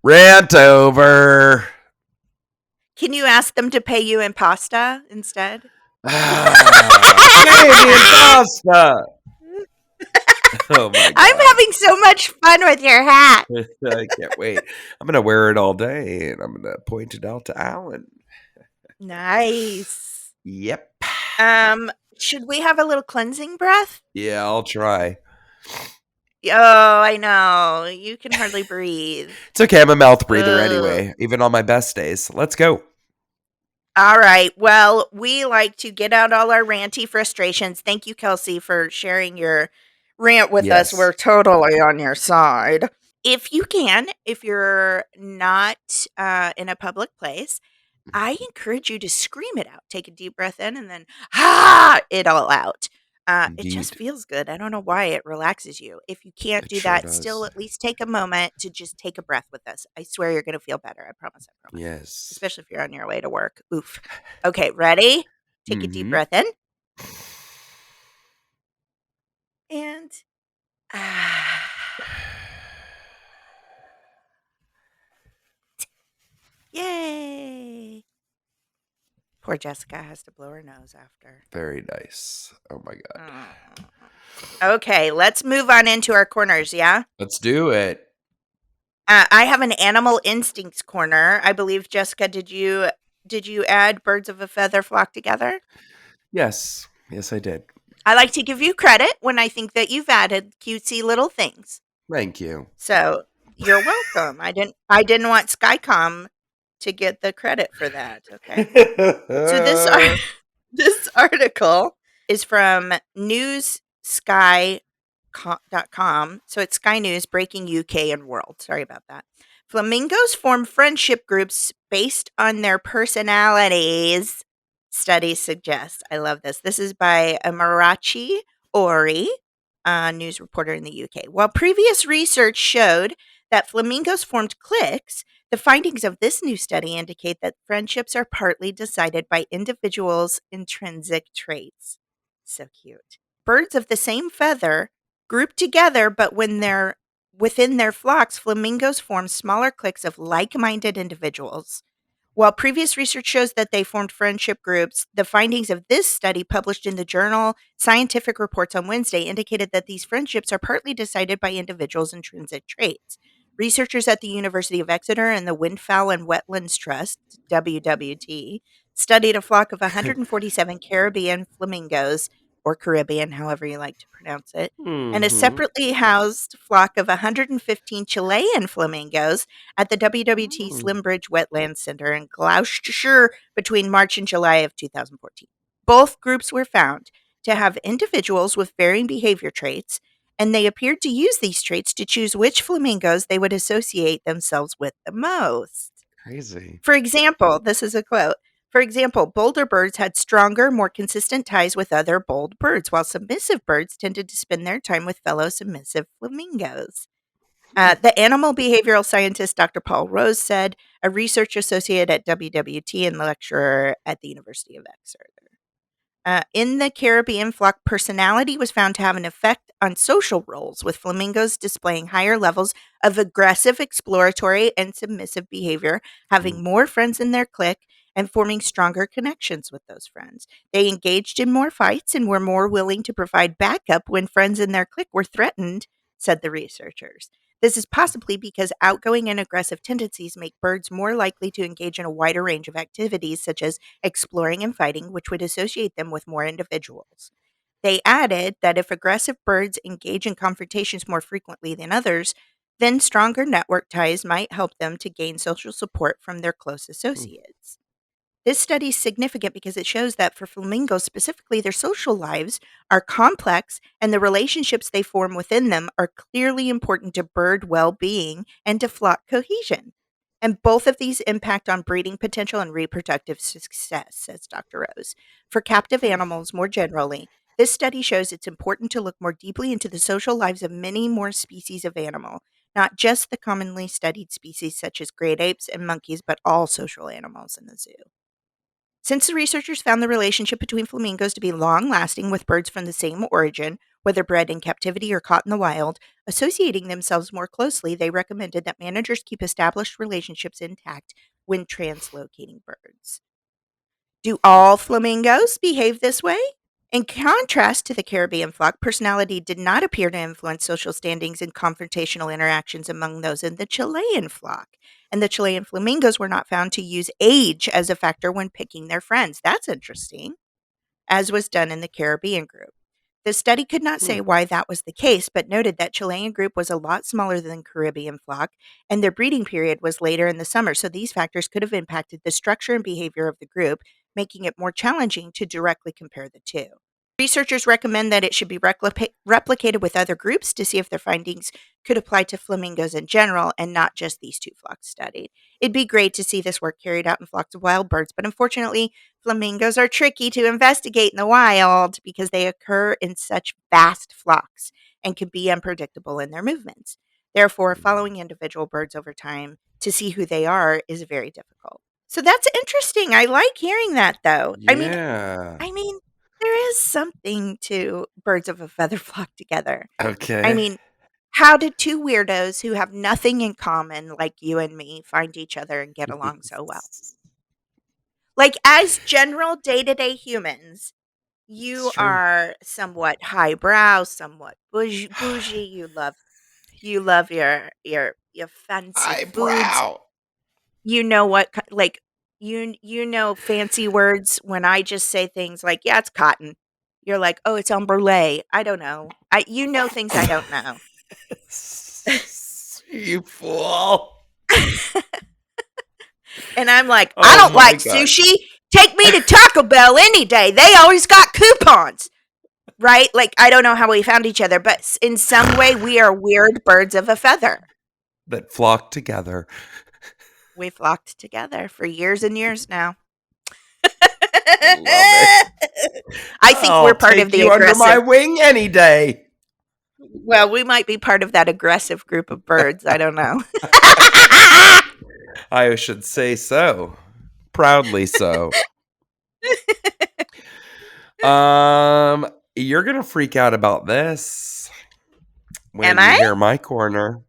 Rant over. Can you ask them to pay you in pasta instead? Pay me in pasta. Oh my God. I'm having so much fun with your hat. I can't wait. I'm going to wear it all day and I'm going to point it out to Alan. Nice. Yep. Should we have a little cleansing breath? Yeah, I'll try. Oh, I know. You can hardly breathe. It's okay. I'm a mouth breather anyway, even on my best days. Let's go. All right. Well, we like to get out all our ranty frustrations. Thank you, Kelsey, for sharing your rant with us. We're totally on your side. If you can, if you're not in a public place, I encourage you to scream it out. Take a deep breath in and then it all out. It just feels good. I don't know why. It relaxes you. If you can't do that, still at least take a moment to just take a breath with us. I swear you're going to feel better. I promise. Yes. Especially if you're on your way to work. Oof. Okay, ready? Take a deep breath in. And yay. Poor Jessica has to blow her nose after. Very nice. Oh my God. Okay, let's move on into our corners, yeah? Let's do it. I have an animal instincts corner. I believe, Jessica, did you add birds of a feather flock together? Yes. Yes, I did. I like to give you credit when I think that you've added cutesy little things. Thank you. So you're welcome. I didn't want Skycom to get the credit for that. Okay. So this article is from newssky.com. So it's Sky News, breaking UK and world. Sorry about that. Flamingos form friendship groups based on their personalities, studies suggest. I love this. This is by Amarachi Ori, a news reporter in the UK. While previous research showed that flamingos formed cliques, the findings of this new study indicate that friendships are partly decided by individuals' intrinsic traits. So cute. Birds of the same feather group together, but when they're within their flocks, flamingos form smaller cliques of like-minded individuals. While previous research shows that they formed friendship groups, the findings of this study, published in the journal Scientific Reports on Wednesday, indicated that these friendships are partly decided by individuals' intrinsic traits. Researchers at the University of Exeter and the Windfowl and Wetlands Trust, WWT, studied a flock of 147 Caribbean flamingos, or Caribbean, however you like to pronounce it, and a separately housed flock of 115 Chilean flamingos at the WWT Slimbridge Wetlands Center in Gloucestershire between March and July of 2014. Both groups were found to have individuals with varying behavior traits, and they appeared to use these traits to choose which flamingos they would associate themselves with the most. Crazy. For example, this is a quote. For example, bolder birds had stronger, more consistent ties with other bold birds, while submissive birds tended to spend their time with fellow submissive flamingos. The animal behavioral scientist Dr. Paul Rose said, a research associate at WWT and lecturer at the University of Exeter. In the Caribbean flock, personality was found to have an effect on social roles, with flamingos displaying higher levels of aggressive, exploratory, and submissive behavior, having more friends in their clique, and forming stronger connections with those friends. They engaged in more fights and were more willing to provide backup when friends in their clique were threatened, said the researchers. This is possibly because outgoing and aggressive tendencies make birds more likely to engage in a wider range of activities, such as exploring and fighting, which would associate them with more individuals. They added that if aggressive birds engage in confrontations more frequently than others, then stronger network ties might help them to gain social support from their close associates. This study is significant because it shows that for flamingos specifically, their social lives are complex and the relationships they form within them are clearly important to bird well being and to flock cohesion. And both of these impact on breeding potential and reproductive success, says Dr. Rose. For captive animals more generally, this study shows it's important to look more deeply into the social lives of many more species of animal, not just the commonly studied species such as great apes and monkeys, but all social animals in the zoo. Since the researchers found the relationship between flamingos to be long lasting with birds from the same origin, whether bred in captivity or caught in the wild, associating themselves more closely, they recommended that managers keep established relationships intact when translocating birds. Do all flamingos behave this way? In contrast to the Caribbean flock, personality did not appear to influence social standings and confrontational interactions among those in the Chilean flock. And the Chilean flamingos were not found to use age as a factor when picking their friends. That's interesting, as was done in the Caribbean group. The study could not say why that was the case, but noted that Chilean group was a lot smaller than Caribbean flock, and their breeding period was later in the summer, so these factors could have impacted the structure and behavior of the group, making it more challenging to directly compare the two. Researchers recommend that it should be replicated with other groups to see if their findings could apply to flamingos in general and not just these two flocks studied. It'd be great to see this work carried out in flocks of wild birds, but unfortunately, flamingos are tricky to investigate in the wild because they occur in such vast flocks and can be unpredictable in their movements. Therefore, following individual birds over time to see who they are is very difficult. So that's interesting. I like hearing that though. Yeah. I mean, there is something to birds of a feather flock together. I Okay. mean, how did two weirdos who have nothing in common, like you and me, find each other and get along so well? Like, as general day-to-day humans, It's you true. are somewhat highbrow, somewhat bougie. You love your fancy foods. Eyebrow. You know what like, you know fancy words when I just say things like, "Yeah, it's cotton." You're like, "Oh, it's ombrelé." I don't know. You know things I don't know. You fool. And I'm like, "I Oh don't my like god. sushi. Take me to Taco Bell any day. They always got coupons." Right? Like, I don't know how we found each other, but in some way, we are weird birds of a feather. That flock together. We flocked together for years and years now. I love it. I think we're I'll part of take the you under my aggressive. wing any day. Well, we might be part of that aggressive group of birds. I don't know. I should say so. Proudly so. You're gonna freak out about this Am when you I? hear my corner.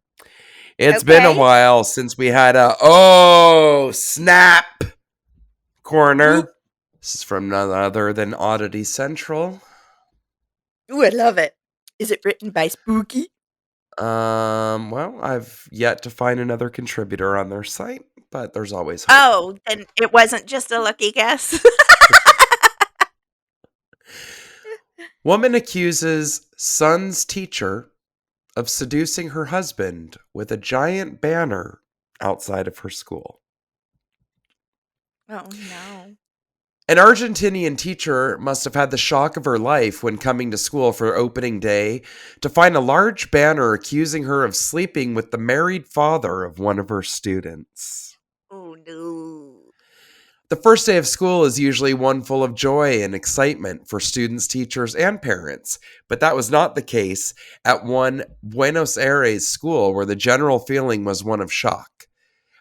It's been a Okay. while since we had a snap Oop. corner. This is from none other than Oddity Central. Ooh, I love it. Is it written by Spooky? Well, I've yet to find another contributor on their site, but there's always hope. Oh, then it wasn't just a lucky guess. Woman accuses son's teacher of seducing her husband with a giant banner outside of her school. Oh, no. An Argentinian teacher must have had the shock of her life when coming to school for opening day to find a large banner accusing her of sleeping with the married father of one of her students. Oh, no. The first day of school is usually one full of joy and excitement for students, teachers, and parents, but that was not the case at one Buenos Aires school where the general feeling was one of shock.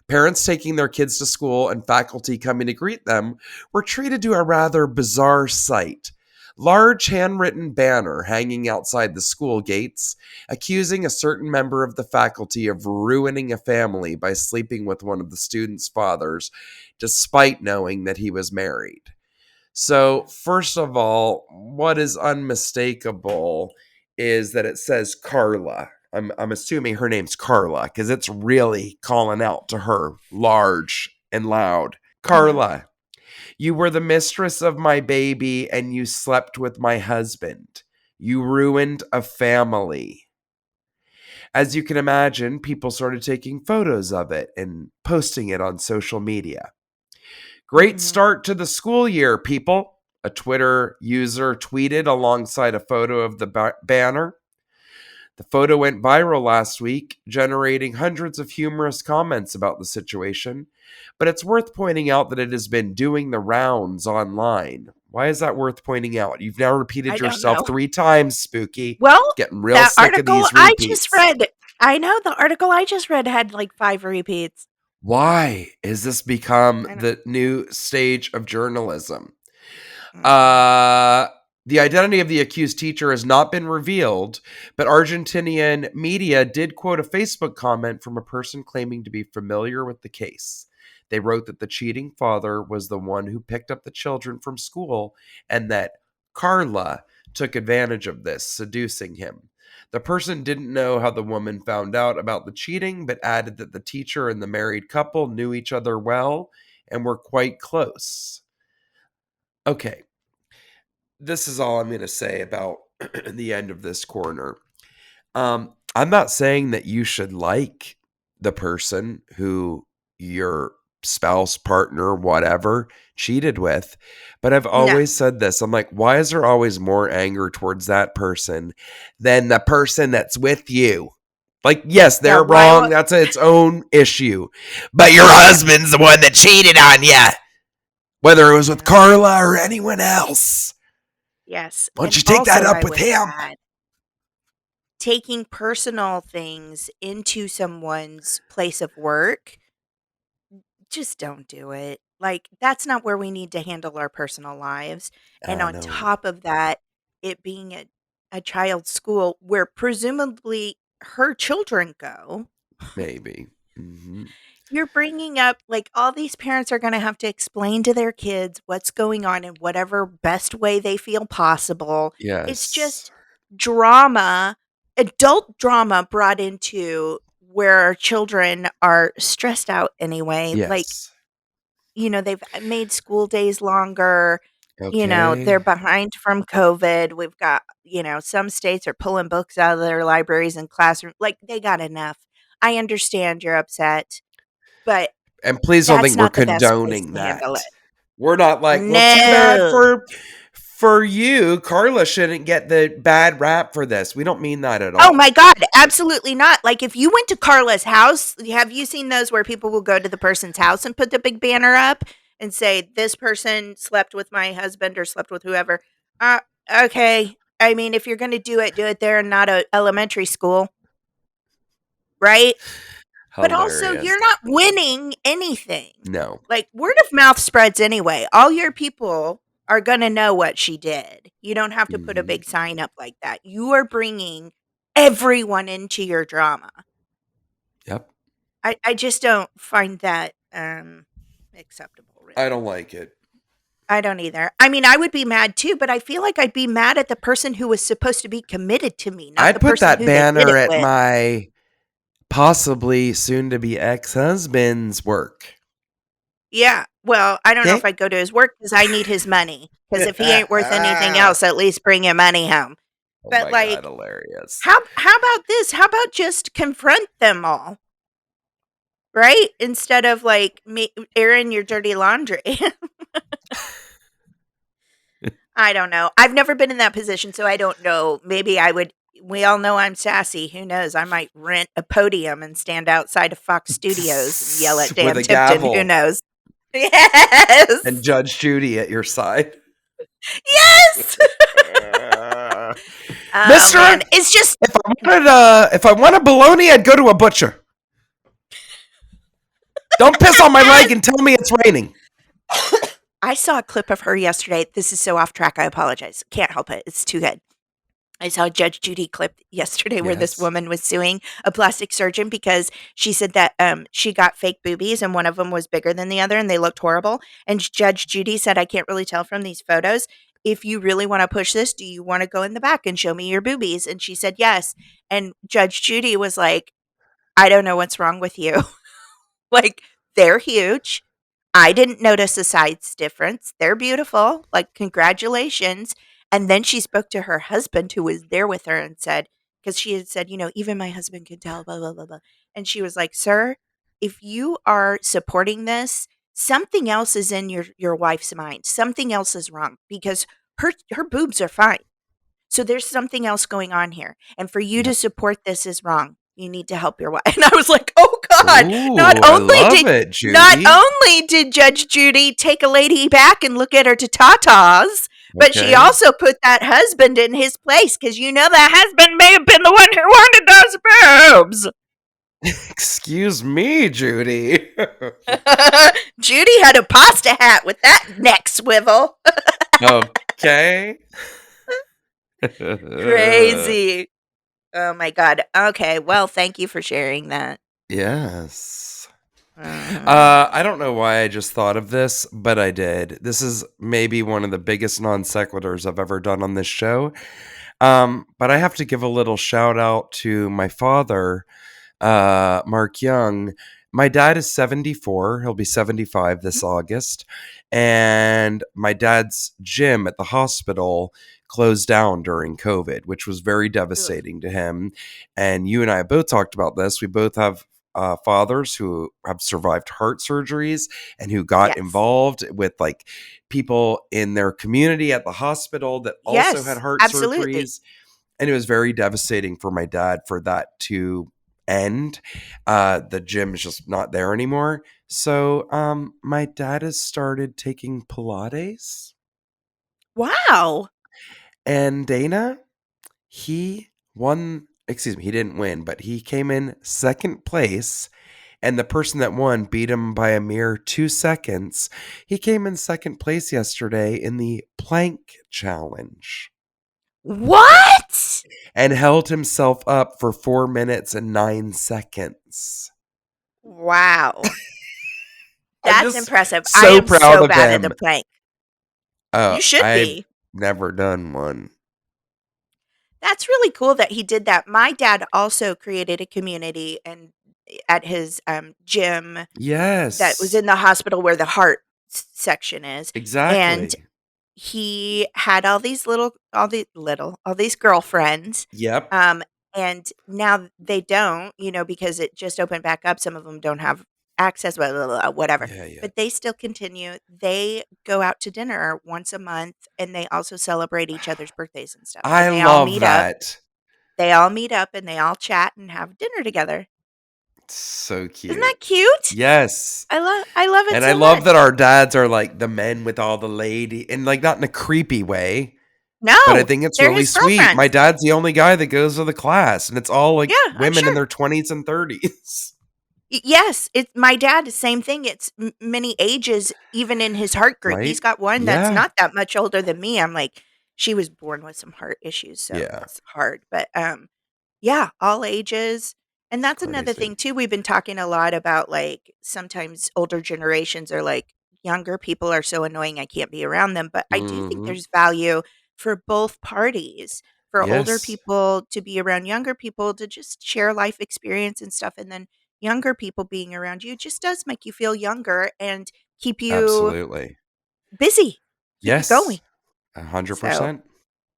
Parents taking their kids to school and faculty coming to greet them were treated to a rather bizarre sight. Large handwritten banner hanging outside the school gates, accusing a certain member of the faculty of ruining a family by sleeping with one of the students' fathers, despite knowing that he was married. So, first of all, what is unmistakable is that it says Carla. I'm assuming her name's Carla because it's really calling out to her large and loud. Carla, you were the mistress of my baby and you slept with my husband. You ruined a family. As you can imagine, people started taking photos of it and posting it on social media. Great start to the school year, people, a Twitter user tweeted alongside a photo of the banner. The photo went viral last week, generating hundreds of humorous comments about the situation, but it's worth pointing out that it has been doing the rounds online. Why is that worth pointing out? You've now repeated yourself 3 times, Spooky. Well, Getting real that sick of article these I repeats. just read, I know the article I just read had like 5 repeats. Why has this become the new stage of journalism? The identity of the accused teacher has not been revealed, but Argentinian media did quote a Facebook comment from a person claiming to be familiar with the case. They wrote that the cheating father was the one who picked up the children from school and that Carla took advantage of this, seducing him. The person didn't know how the woman found out about the cheating, but added that the teacher and the married couple knew each other well and were quite close. Okay. This is all I'm going to say about the end of this corner. I'm not saying that you should like the person who your spouse, partner, whatever, cheated with, but I've always said this. I'm like, why is there always more anger towards that person than the person that's with you? Like, yes, they're wrong. That's its own issue. But your husband's the one that cheated on you, whether it was with Carla or anyone else. Yes. Why don't you take that up with him? Taking personal things into someone's place of work, just don't do it. Like, that's not where we need to handle our personal lives. And on top of that, it being a child's school where presumably her children go. Maybe. Mm-hmm. You're bringing up, like, all these parents are going to have to explain to their kids what's going on in whatever best way they feel possible. Yes. It's just drama, adult drama brought into where our children are stressed out anyway. Yes. Like, you know, they've made school days longer. Okay. You know, they're behind from COVID. We've got, you know, some states are pulling books out of their libraries and classrooms. Like, they got enough. I understand you're upset. And please don't think we're condoning that. We're not like, well, too bad for you. Carla shouldn't get the bad rap for this. We don't mean that at all. Oh my God, absolutely not. Like, if you went to Carla's house, have you seen those where people will go to the person's house and put the big banner up and say, this person slept with my husband or slept with whoever? Okay. I mean, if you're going to do it there and not a elementary school. Right? But also, you're not winning anything. No. Like, word of mouth spreads anyway. All your people are going to know what she did. You don't have to put a big sign up like that. You are bringing everyone into your drama. Yep. I just don't find that acceptable. Really. I don't like it. I don't either. I mean, I would be mad too, but I feel like I'd be mad at the person who was supposed to be committed to me, not the person who they did it with. I'd put that banner at my possibly soon-to-be ex-husband's work. Yeah. Well, I don't know if I'd go to his work because I need his money. Because if he ain't worth anything else, at least bring your money home. Oh but my God, hilarious. How about this? How about just confront them all? Right? Instead of like airing your dirty laundry. I don't know. I've never been in that position, so I don't know. Maybe I would. We all know I'm sassy. Who knows? I might rent a podium and stand outside of Fox Studios and yell at With Dan a Tipton. Who gavel. knows? Yes. And Judge Judy at your side. Yes. Mister, man. It's just if I wanted bologna, I'd go to a butcher. Don't piss on my leg and tell me it's raining. I saw a clip of her yesterday. This is so off track. I apologize. Can't help it. It's too good. I saw a Judge Judy clip yesterday where this woman was suing a plastic surgeon because she said that she got fake boobies and one of them was bigger than the other and they looked horrible. And Judge Judy said, I can't really tell from these photos. If you really want to push this, do you want to go in the back and show me your boobies? And she said, yes. And Judge Judy was like, I don't know what's wrong with you. Like, they're huge. I didn't notice a size difference. They're beautiful. Like, congratulations. And then she spoke to her husband who was there with her and said, because she had said, even my husband can tell, blah, blah, blah, blah. And she was like, sir, if you are supporting this, something else is in your wife's mind. Something else is wrong because her boobs are fine. So there's something else going on here. And for you to support this is wrong. You need to help your wife. And I was like, oh God, Ooh, not only Judy. did Judge Judy take a lady back and look at her tatas, but she also put that husband in his place because that husband may have been the one who wanted those boobs. Excuse me, Judy. Judy had a pasta hat with that neck swivel. Okay. Crazy. Oh my God. Okay. Well, thank you for sharing that. Yes. I don't know why I just thought of this, but I did. This is maybe one of the biggest non sequiturs I've ever done on this show. But I have to give a little shout out to my father, Mark Young. My dad is 74. He'll be 75 this August. And my dad's gym at the hospital closed down during COVID, which was very devastating to him. And you and I both talked about this. We both have fathers who have survived heart surgeries and who got involved with like people in their community at the hospital that also had heart surgeries. And it was very devastating for my dad for that to end. The gym is just not there anymore. So my dad has started taking Pilates. Wow. And Dana, he didn't win, but he came in second place. And the person that won beat him by a mere 2 seconds. He came in second place yesterday in the plank challenge. What? And held himself up for 4 minutes and 9 seconds. Wow. That's impressive. So I am proud so of bad him. at the plank. You should be. Never done one. That's really cool that he did that. My dad also created a community and at his gym. Yes. That was in the hospital where the heart section is. Exactly. And he had all these girlfriends. Yep. And now they don't, because it just opened back up. Some of them don't have access, blah, blah, blah, whatever. Yeah. But they still continue. They go out to dinner once a month, and they also celebrate each other's birthdays and stuff. I love that. They all meet up, and they all chat and have dinner together. So cute. Isn't that cute? Yes. I love it. And so I love much. that our dads are like the men with all the lady, and like not in a creepy way. No, but I think it's really sweet. My dad's the only guy that goes to the class, and it's all like women in their 20s and 30s. Yes, it's my dad. The same thing. It's many ages, even in his heart group. Right? He's got one that's not that much older than me. I'm like, she was born with some heart issues, so it's hard. But all ages. And that's another thing too. We've been talking a lot about like sometimes older generations are like younger people are so annoying I can't be around them. But I do think there's value for both parties, for older people to be around younger people to just share life experience and stuff, and then younger people being around you just does make you feel younger and keep you busy, keep you going. 100%. So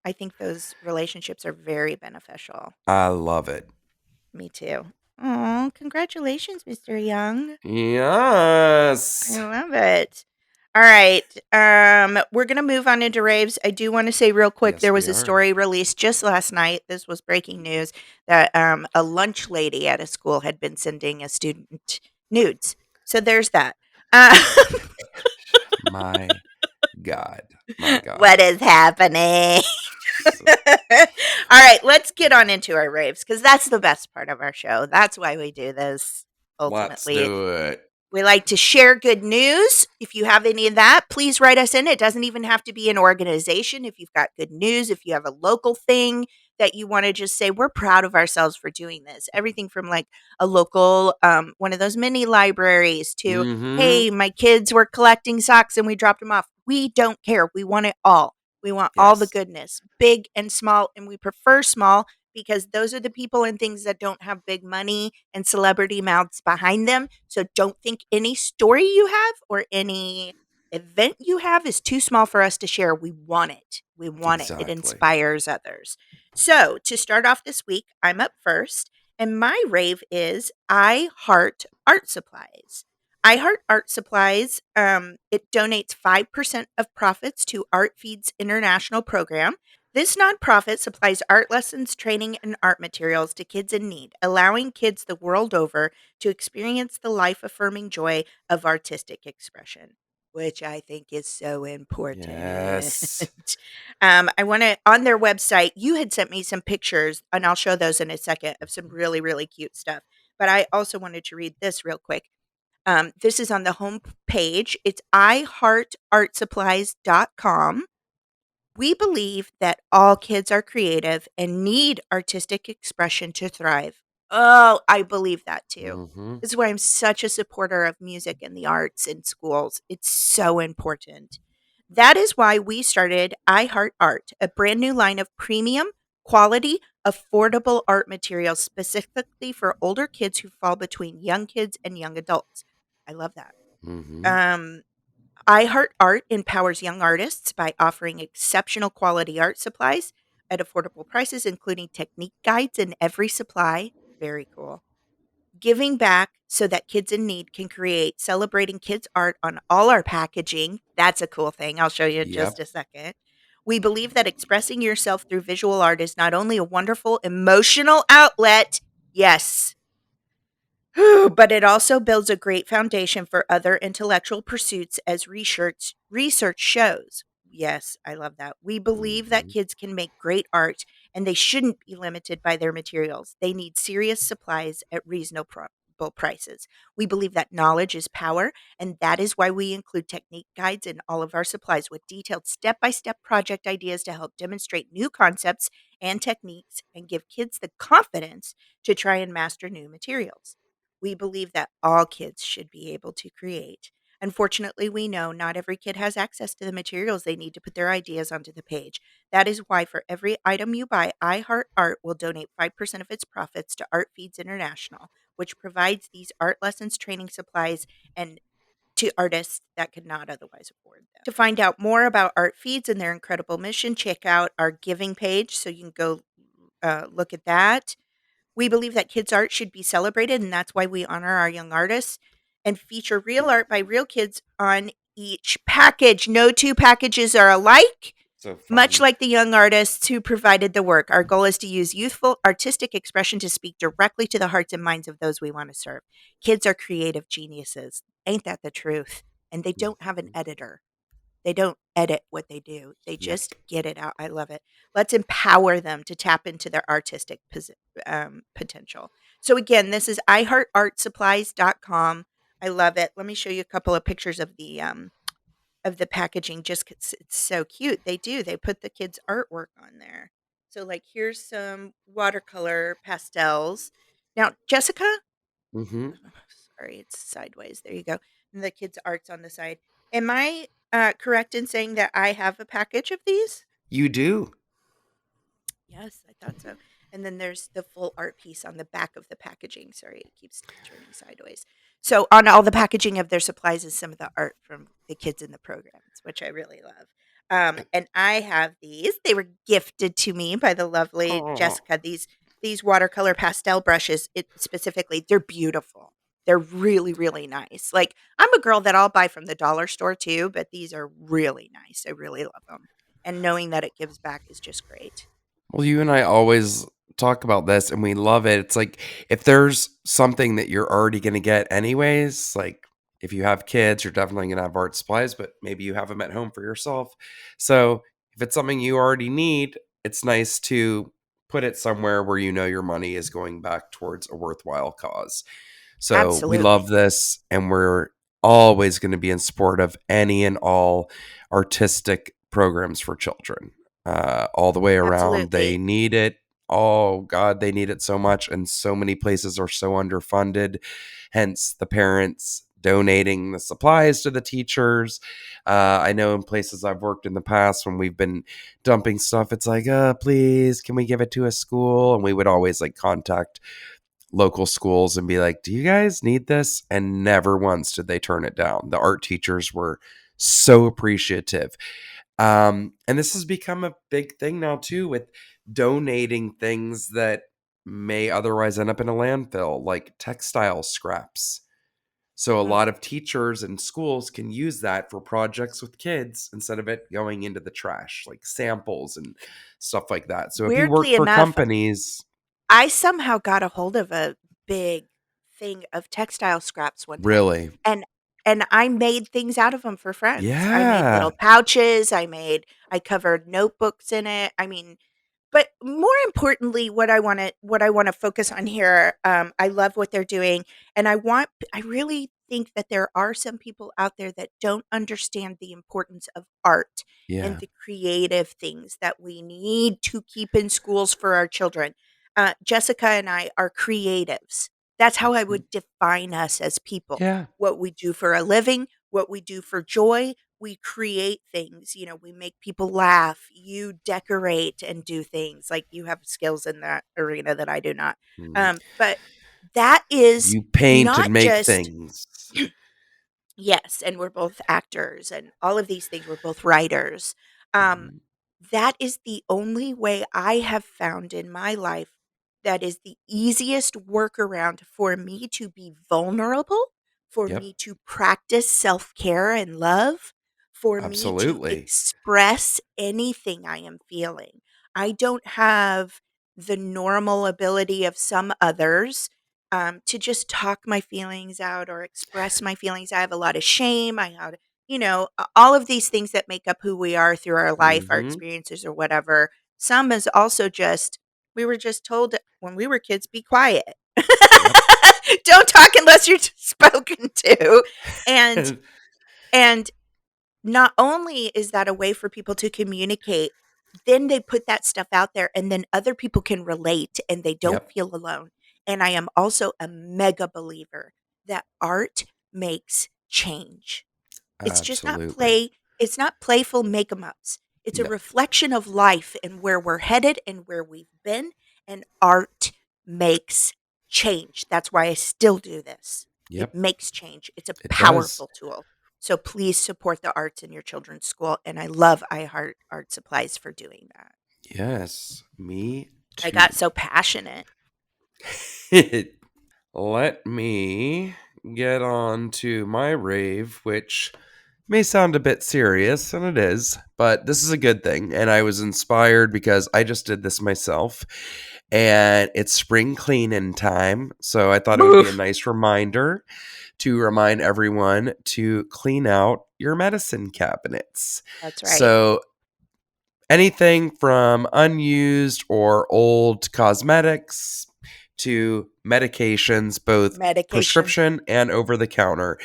I think those relationships are very beneficial. I love it. Me too. Oh, congratulations, Mr. Young. Yes. I love it. All right. We're gonna move on into raves. I do want to say real quick, Yes, there we was a are. story released just last night. This was breaking news that a lunch lady at a school had been sending a student nudes. So there's that. Uh, My God. My God. what is happening? So, All right, let's get on into our raves because that's the best part of our show. That's why we do this. let's Ultimately, do it. we like to share good news. If you have any of that, please write us in. It doesn't even have to be an organization. If you've got good news, if you have a local thing that you want to just say, we're proud of ourselves for doing this. Everything from like a local, one of those mini libraries to, Mm-hmm. hey, my kids were collecting socks and we dropped them off. We don't care. We want it all. We want all the Yes. goodness, big and small. And we prefer small because those are the people and things that don't have big money and celebrity mouths behind them. So don't think any story you have or any event you have is too small for us to share. We want it. We want it. It Exactly. inspires others. So to start off this week, I'm up first, and my rave is I Heart Art Supplies. I Heart Art Supplies, it donates 5% of profits to Art Feed's international program. This nonprofit supplies art lessons, training, and art materials to kids in need, allowing kids the world over to experience the life affirming joy of artistic expression, which I think is so important. Yes. I want to, on their website, you had sent me some pictures, and I'll show those in a second of some really, really cute stuff. But I also wanted to read this real quick. This is on the home page. It's iheartartsupplies.com. We believe that all kids are creative and need artistic expression to thrive. Oh, I believe that too. Mm-hmm. This is why I'm such a supporter of music and the arts in schools. It's so important. That is why we started I Heart Art, a brand new line of premium, quality, affordable art materials specifically for older kids who fall between young kids and young adults. I love that. Mm-hmm. Um, I Heart Art empowers young artists by offering exceptional quality art supplies at affordable prices, including technique guides in every supply. Very cool. Giving back so that kids in need can create, celebrating kids' art on all our packaging. That's a cool thing. I'll show you in just Yep. a second. We believe that expressing yourself through visual art is not only a wonderful emotional outlet, yes, but it also builds a great foundation for other intellectual pursuits as research shows. Yes, I love that. We believe that Mm-hmm. kids can make great art and they shouldn't be limited by their materials. They need serious supplies at reasonable prices. We believe that knowledge is power, and that is why we include technique guides in all of our supplies with detailed step-by-step project ideas to help demonstrate new concepts and techniques and give kids the confidence to try and master new materials. We believe that all kids should be able to create. Unfortunately, we know not every kid has access to the materials they need to put their ideas onto the page. That is why, for every item you buy, iHeart Art will donate 5% of its profits to Art Feeds International, which provides these art lessons, training supplies, and to artists that could not otherwise afford them. To find out more about Art Feeds and their incredible mission, check out our giving page so you can go look at that. We believe that kids' art should be celebrated, and that's why we honor our young artists and feature real art by real kids on each package. No two packages are alike, So much fun. like the young artists who provided the work. Our goal is to use youthful artistic expression to speak directly to the hearts and minds of those we want to serve. Kids are creative geniuses. Ain't that the truth? And they don't have an Mhm. editor. They don't edit what they do. They Yep. just get it out. I love it. Let's empower them to tap into their artistic potential. So again, this is iheartartsupplies.com. I love it. Let me show you a couple of pictures of the packaging just 'cause it's so cute. They do. They put the kids' artwork on there. So like here's some watercolor pastels. Now, Jessica, Mm-hmm. sorry, it's sideways. There you go. And the kids' art's on the side. Am I correct in saying that I have a package of these? You do. Yes, I thought so. And then there's the full art piece on the back of the packaging. Sorry, it keeps turning sideways. So on all the packaging of their supplies is some of the art from the kids in the programs, which I really love. And I have these. They were gifted to me by the lovely Oh. Jessica. These watercolor pastel brushes, it specifically, they're beautiful. They're really, really nice. Like, I'm a girl that I'll buy from the dollar store too, but these are really nice. I really love them. And knowing that it gives back is just great. Well, you and I always talk about this and we love it. It's like if there's something that you're already going to get anyways, like if you have kids, you're definitely going to have art supplies, but maybe you have them at home for yourself. So if it's something you already need, it's nice to put it somewhere where you know your money is going back towards a worthwhile cause. So we Absolutely. love this, and we're always going to be in support of any and all artistic programs for children. All the way around. They Absolutely. need it. Oh, God, they need it so much. And so many places are so underfunded. Hence, the parents donating the supplies to the teachers. I know in places I've worked in the past when we've been dumping stuff, it's like, please, can we give it to a school? And we would always like contact local schools and be like, do you guys need this? And never once did they turn it down. The art teachers were so appreciative. And this has become a big thing now too, with donating things that may otherwise end up in a landfill, like textile scraps. So a Mhm. lot of teachers and schools can use that for projects with kids instead of it going into the trash, like samples and stuff like that. So if you work Weirdly for enough, companies, I somehow got a hold of a big thing of textile scraps one time, really, and I made things out of them for friends. I made yeah, little pouches, I covered notebooks in it. I mean, but more importantly, what I wanna focus on here, I love what they're doing, and I really think that there are some people out there that don't understand the importance of art and yeah, the creative things that we need to keep in schools for our children. Jessica and I are creatives. That's how I mhm, would define us as people. yeah, What we do for a living, what we do for joy, we create things, you know, we make people laugh, you decorate and do things, like, you have skills in that arena that I do not. mhm. But that is You paint not and make just things. yes, and we're both actors and all of these things, we're both writers. Um, Mhm. that is the only way I have found in my life that is the easiest workaround for me to be vulnerable, for Yep, me to practice self-care and love, for me to absolutely. express anything I am feeling. I don't have the normal ability of some others to just talk my feelings out or express my feelings. I have a lot of shame. I have, all of these things that make up who we are through our life, our Mhm. experiences, or whatever. Some is also just, we were just told when we were kids, be quiet. Yep. Don't talk unless you're spoken to. And, and not only is that a way for people to communicate, then they put that stuff out there and then other people can relate and they don't Yep, feel alone. And I am also a mega believer that art makes change. absolutely. It's not playful make 'em ups. It's a No. reflection of life and where we're headed and where we've been, and art makes change. That's why I still do this. It Yep, makes change. It's a it does. powerful tool. So please support the arts in your children's school, and I love iHeart Art Supplies for doing that. Yes, me I got too. so passionate. Let me get on to my rave, which may sound a bit serious, and it is, but this is a good thing. And I was inspired because I just did this myself, and it's spring cleaning time. So I thought it would be a Boof. nice reminder to remind everyone to clean out your medicine cabinets. That's right. So anything from unused or old cosmetics to medications, both Medication. prescription and over the counter.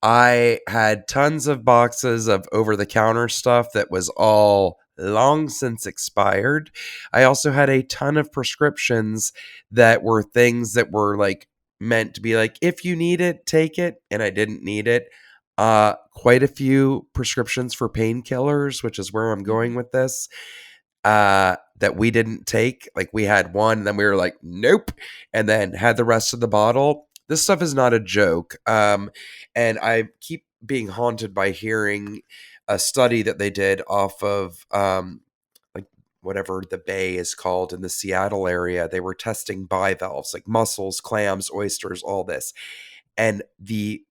I had tons of boxes of over the counter stuff that was all long since expired. I also had a ton of prescriptions that were things that were like meant to be like, if you need it, take it. And I didn't need it. Quite a few prescriptions for painkillers, which is where I'm going Mhm. with this, that we didn't take. Like we had one, and then we were like, nope, and then had the rest of the bottle. This stuff is not a joke. And I keep being haunted by hearing a study that they did off of like whatever the bay is called in the Seattle area. They were testing bivalves, like mussels, clams, oysters, all this. and the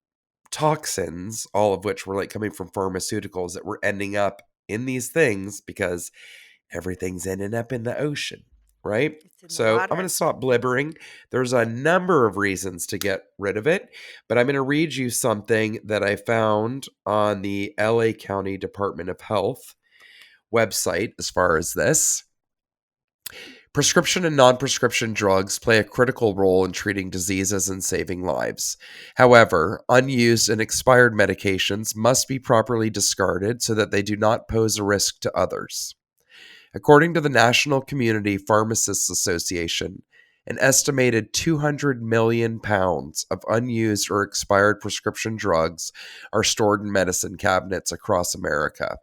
toxins, all of which were like coming from pharmaceuticals that were ending up in these things because everything's ending up in the ocean, right? It's in the So I'm going to water. stop blibbering. There's a number of reasons to get rid of it, but I'm going to read you something that I found on the LA County Department of Health website as far as this. Prescription and non-prescription drugs play a critical role in treating diseases and saving lives. However, unused and expired medications must be properly discarded so that they do not pose a risk to others. According to the National Community Pharmacists Association, an estimated 200 million pounds of unused or expired prescription drugs are stored in medicine cabinets across America.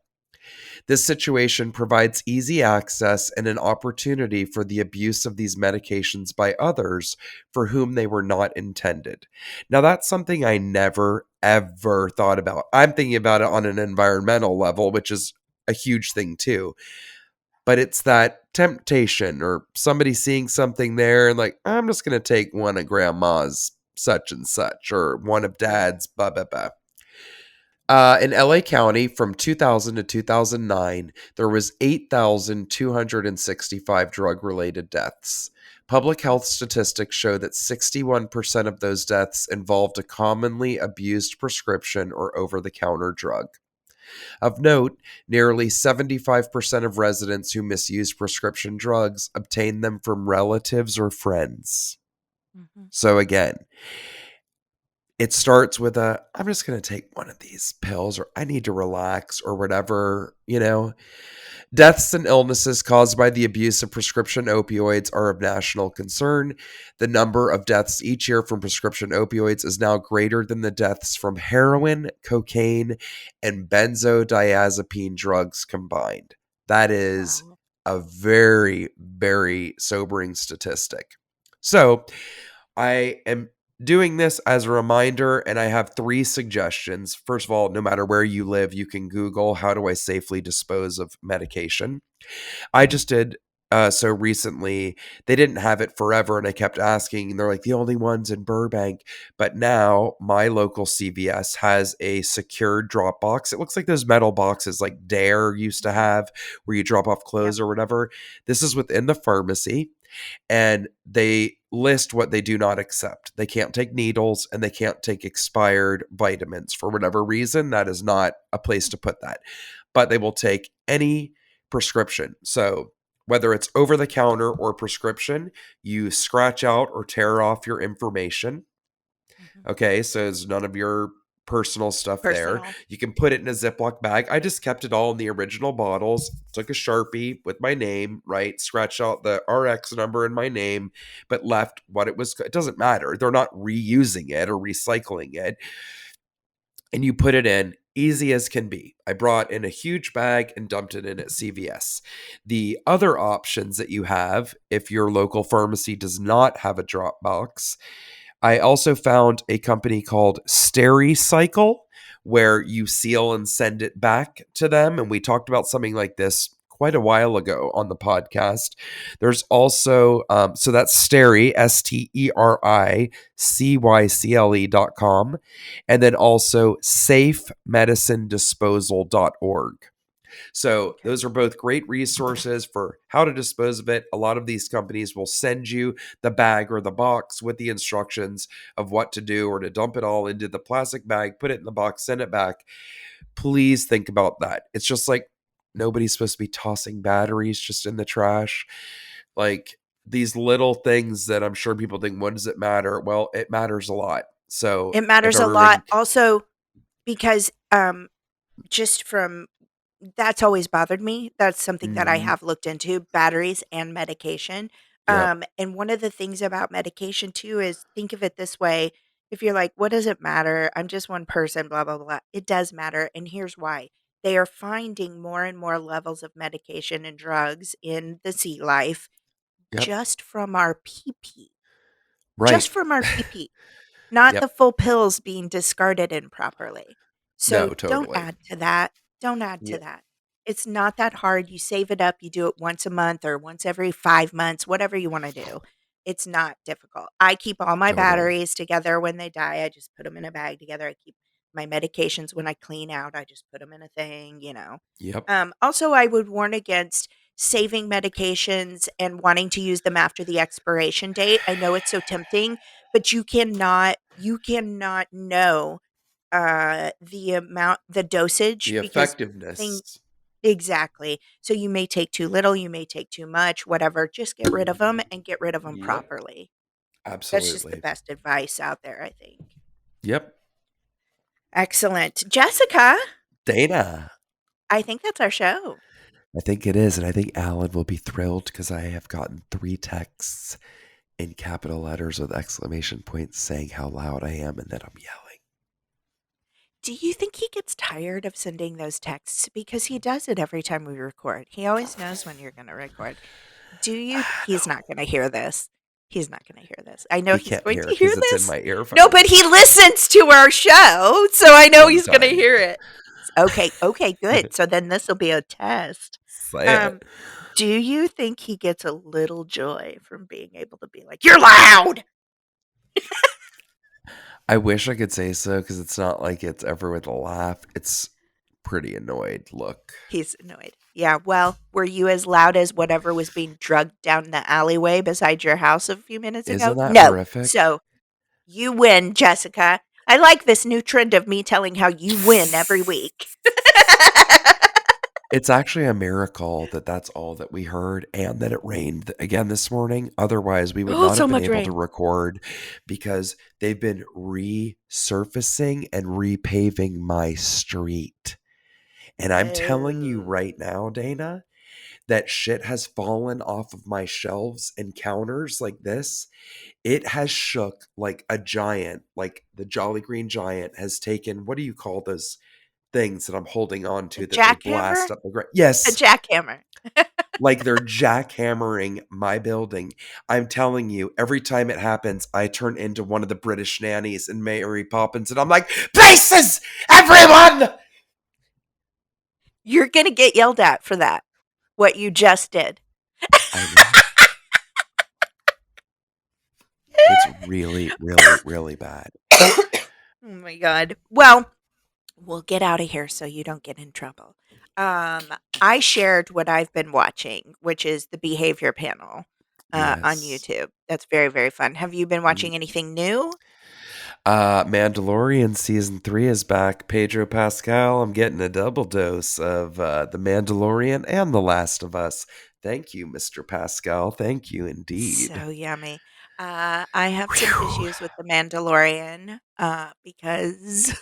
This situation provides easy access and an opportunity for the abuse of these medications by others for whom they were not intended. Now, that's something I never, ever thought about. I'm thinking about it on an environmental level, which is a huge thing too. But it's that temptation or somebody seeing something there and like, I'm just going to take one of grandma's such and such or one of Yeah. dad's blah, blah, blah. In LA County from 2000 to 2009, there was 8,265 drug-related deaths. Public health statistics show that 61% of those deaths involved a commonly abused prescription or over-the-counter drug. Of note, nearly 75% of residents who misuse prescription drugs obtain them from relatives or friends. Mm-hmm. So again, it starts with I'm just going to take one of these pills or I need to relax or whatever, Deaths and illnesses caused by the abuse of prescription opioids are of national concern. The number of deaths each year from prescription opioids is now greater than the deaths from heroin, cocaine, and benzodiazepine drugs combined. That is Wow. a very, very sobering statistic. So, I am doing this as a reminder, and I have 3 suggestions. First of all, no matter where you live, you can Google how do I safely dispose of medication. I just did so recently. They didn't have it forever, and I kept asking, and they're like the only ones in Burbank. But now my local CVS has a secured drop box. It looks like those metal boxes like Dare used to have, where you drop off Yep. clothes or whatever. This is within the pharmacy, and they list what they do not accept. They can't take needles and they can't take expired vitamins for whatever reason. That is not a place to put that. But they will take any prescription. So whether it's over the counter or prescription, you scratch out or tear off your information. Mm-hmm. Okay, so there's none of your personal stuff there. Personal. You can put it in a Ziploc bag. I just kept it all in the original bottles, took a Sharpie with my name, right? Scratched out the RX number and my name, but left what it was. It doesn't matter. They're not reusing it or recycling it. And you put it in easy as can be. I brought in a huge bag and dumped it in at CVS. The other options that you have, if your local pharmacy does not have a drop box, I also found a company called Stericycle where you seal and send it back to them. And we talked about something like this quite a while ago on the podcast. There's also, so that's Steri, SteriCycle.com, and then also safemedicinedisposal.org. So Okay. those are both great resources for how to dispose of it. A lot of these companies will send you the bag or the box with the instructions of what to do or to dump it all into the plastic bag, put it in the box, send it back. Please think about that. It's just like nobody's supposed to be tossing batteries just in the trash. Like these little things that I'm sure people think, what does it matter? Well, it matters a lot. So It if matters a lot everybody, also because just from that's always bothered me. That's something that I Mhm. have looked into, batteries and medication. Yep, And one of the things about medication too is think of it this way. If you're like, what does it matter? I'm just one person, blah, blah, blah. It does matter. And here's why. They are finding more and more levels of medication and drugs in the sea life yep, just from our pee pee. right. Just from our pee pee. Not the Yep. full pills being discarded improperly. So No, don't totally. add to that. Don't add to Yep. that. It's not that hard. You save it up. You do it once a month or once every 5 months, whatever you want to do. It's not difficult. I keep all my Totally. batteries together when they die. I just put them in a bag together. I keep my medications when I clean out. I just put them in a thing, you know. Yep. Also, I would warn against saving medications and wanting to use them after the expiration date. I know it's so tempting, but you cannot know the dosage, The because thing effectiveness. exactly. So you may take too little, you may take too much, whatever. Just get rid of them and get rid of them Yep. properly. That's just the Absolutely. best advice out there, I think. Yep. Excellent. Jessica, Dana. I think that's our show. I think it is, and I think Alan will be thrilled because I have gotten 3 texts in capital letters with exclamation points saying how loud I am and that I'm yelling. Do you think he gets tired of sending those texts? Because he does it every time we record. He always knows when you're going to record. He's No, not going to hear this. He's not going to hear this. I know he he's can't going hear to it hear because it's in this. my earphones. No, but he listens to our show, so I know he's going to Sometimes. hear it. Okay, good. So then this will be a test. Say it. Um, do you think he gets a little joy from being able to be like, "You're loud"? I wish I could say so because it's not like it's ever with a laugh. It's pretty annoyed look. He's annoyed. Yeah, well, were you as loud as whatever was being drugged down the alleyway beside your house a few minutes ago? Isn't that No. horrific? So you win, Jessica. I like this new trend of me telling how you win every week. It's actually a miracle that that's all that we heard and that it rained again this morning. Otherwise, we would Oh, not so have been much able to rain. record because they've been resurfacing and repaving my street. And I'm telling you Oh. right now, Dana, that shit has fallen off of my shelves and counters like this. It has shook like a giant, like the Jolly Green Giant has taken, what do you call those things that I'm holding on A to that they jackhammer? blast up the ground? A Yes, jackhammer. like they're jackhammering my building. I'm telling you, every time it happens, I turn into one of the British nannies in Mary Poppins and I'm like, places, everyone! You're going to get yelled at for that, what you just did. I know. It's really, really, really bad. Oh my God. Well, we'll get out of here so you don't get in trouble. I shared what I've been watching, which is the behavior panel on Yes. YouTube. That's very, very fun. Have you been watching anything new? Mandalorian season 3 is back. Pedro Pascal. I'm getting a double dose of The Mandalorian and The Last of Us. Thank you, Mr. Pascal. Thank you indeed. So yummy. I have some Whew. issues with The Mandalorian because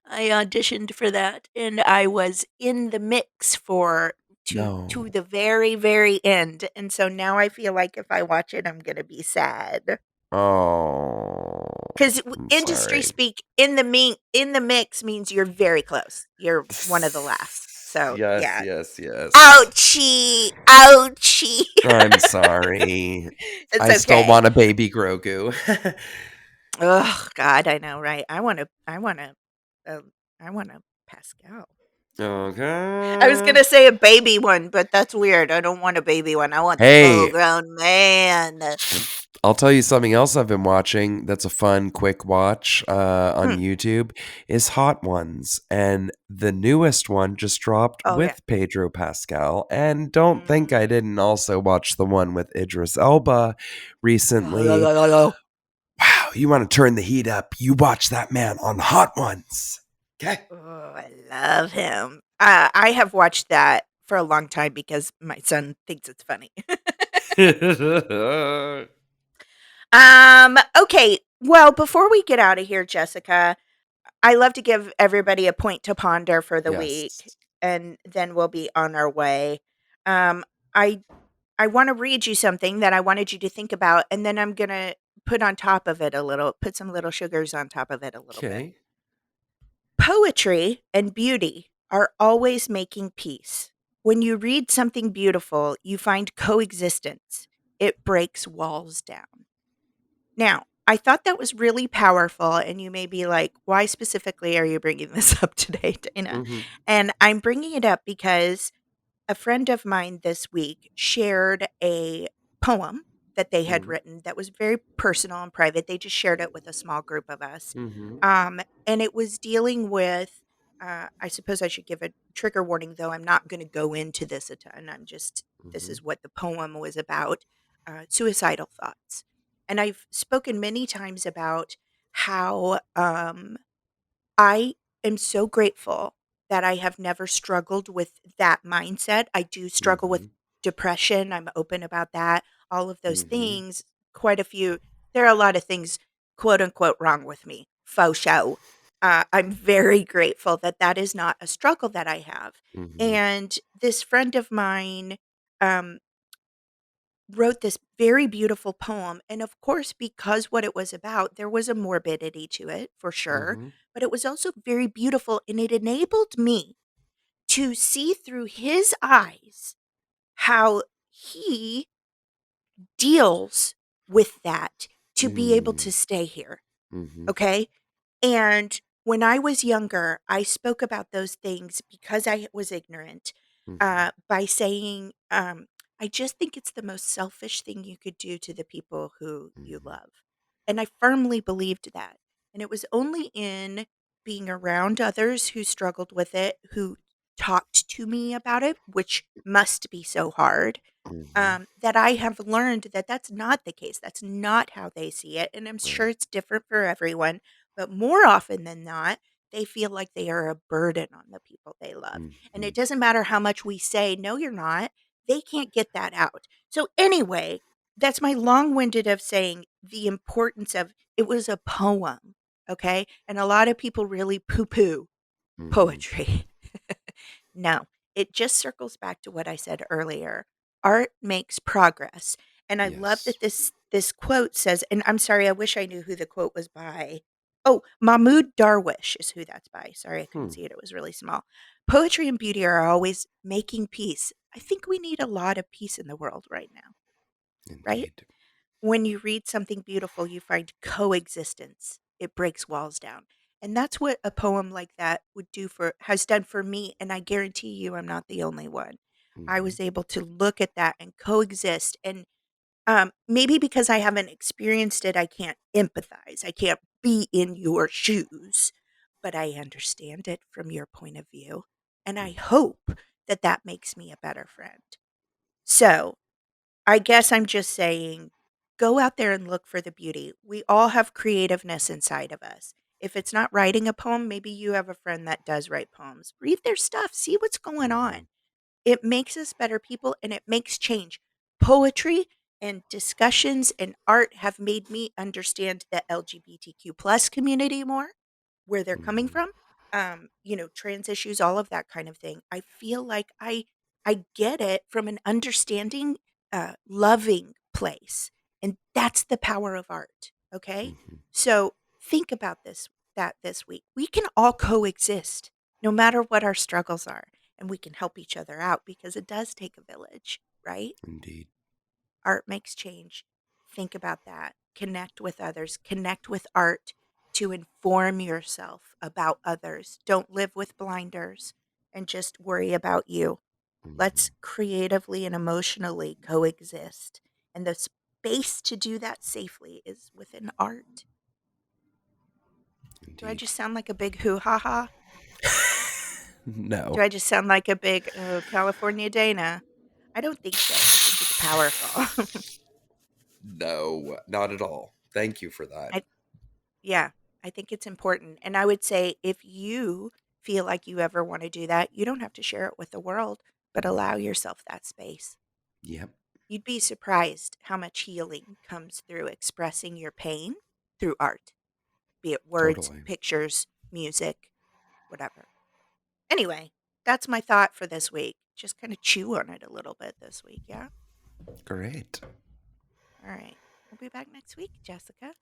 I auditioned for that and I was in the mix to No. the very, very end. And so now I feel like if I watch it, I'm gonna be sad. Oh, Because I'm industry sorry. speak, in the mix means you're very close. You're one of the last. So Yes, yeah. yes, yes. Ouchie, ouchie. I'm sorry. It's I still okay. want a baby Grogu. Oh God, I know, right? Uh, I want a Pascal. I was Okay. gonna say a baby one, but that's weird. I don't want a baby one. I want the full Hey, grown man. I'll tell you something else I've been watching that's a fun, quick watch on Hmm. YouTube is Hot Ones. And the newest one just dropped Oh yeah. with Pedro Pascal. And don't think I Mm. didn't also watch the one with Idris Elba recently. Wow, you want to turn the heat up? You watch that man on Hot Ones. Okay. Oh, I love him. I have watched that for a long time because my son thinks it's funny. Okay. Well, before we get out of here, Jessica, I love to give everybody a point to ponder for the Yes. week, and then we'll be on our way. Um, I I want to read you something that I wanted you to think about, and then I'm gonna put some little sugars on top of it a little bit. Okay. Poetry and beauty are always making peace. When you read something beautiful, you find coexistence. It breaks walls down. Now, I thought that was really powerful, and you may be like, why specifically are you bringing this up today, Dana? Mm-hmm. And I'm bringing it up because a friend of mine this week shared a poem that they had written that was very personal and private. They just shared it with a small group of us. And it was dealing with, I suppose I should give a trigger warning, though I'm not going to go into this a ton. This is what the poem was about, suicidal thoughts. And I've spoken many times about how I am so grateful that I have never struggled with that mindset. I do struggle with depression. I'm open about that. All of those things, quite a few. There are a lot of things, quote unquote, wrong with me. Faux show. I'm very grateful that that is not a struggle that I have. And this friend of mine um, wrote this very beautiful poem. And of course, because what it was about, there was a morbidity to it for sure, but it was also very beautiful. And it enabled me to see through his eyes how he deals with that to be able to stay here. Okay. And when I was younger, I spoke about those things because I was ignorant by saying, I just think it's the most selfish thing you could do to the people who you love. And I firmly believed that. And it was only in being around others who struggled with it, who talked to me about it, which must be so hard, that I have learned that that's not the case. That's not how they see it. And I'm sure it's different for everyone. But more often than not, they feel like they are a burden on the people they love. And it doesn't matter how much we say, no, you're not, they can't get that out. So, anyway, that's my long winded of saying the importance of it was a poem. Okay. And a lot of people really poo poo poetry. No, it just circles back to what I said earlier. Art makes progress. And I love that this quote says, and I'm sorry, I wish I knew who the quote was by. Oh, Mahmoud Darwish is who that's by. Sorry, I couldn't see it. It was really small. Poetry and beauty are always making peace. I think we need a lot of peace in the world right now, right? When you read something beautiful, you find coexistence. It breaks walls down. And that's what a poem like that has done for me. And I guarantee you, I'm not the only one. I was able to look at that and coexist. And maybe because I haven't experienced it, I can't empathize. I can't be in your shoes, but I understand it from your point of view. And I hope that that makes me a better friend. So I guess I'm just saying, go out there and look for the beauty. We all have creativeness inside of us. If it's not writing a poem, maybe you have a friend that does write poems. Read their stuff, see what's going on. It makes us better people and it makes change. Poetry and discussions and art have made me understand the LGBTQ plus community more, where they're coming from. Trans issues, all of that kind of thing. I feel like I get it from an understanding, loving place. And that's the power of art. Okay. So think about this week. We can all coexist no matter what our struggles are, and we can help each other out because it does take a village, right? Indeed. Art makes change. Think about that. Connect with others, connect with art to inform yourself about others. Don't live with blinders and just worry about you. Let's creatively and emotionally coexist. And the space to do that safely is within art. Indeed. Do I just sound like a big hoo ha ha? No. Do I just sound like a big California Dana? I don't think so. I think it's powerful. No, not at all. Thank you for that. Yeah, I think it's important. And I would say if you feel like you ever want to do that, you don't have to share it with the world, but allow yourself that space. Yep. You'd be surprised how much healing comes through expressing your pain through art, be it words, pictures, music, whatever. Anyway, that's my thought for this week. Just kind of chew on it a little bit this week, yeah? Great. All right. We'll be back next week, Jessica.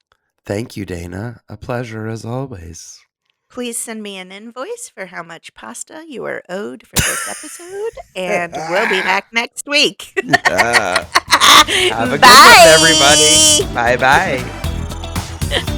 Thank you, Dana. A pleasure as always. Please send me an invoice for how much pasta you are owed for this episode, and we'll be back next week. Have a good one, everybody. Bye-bye.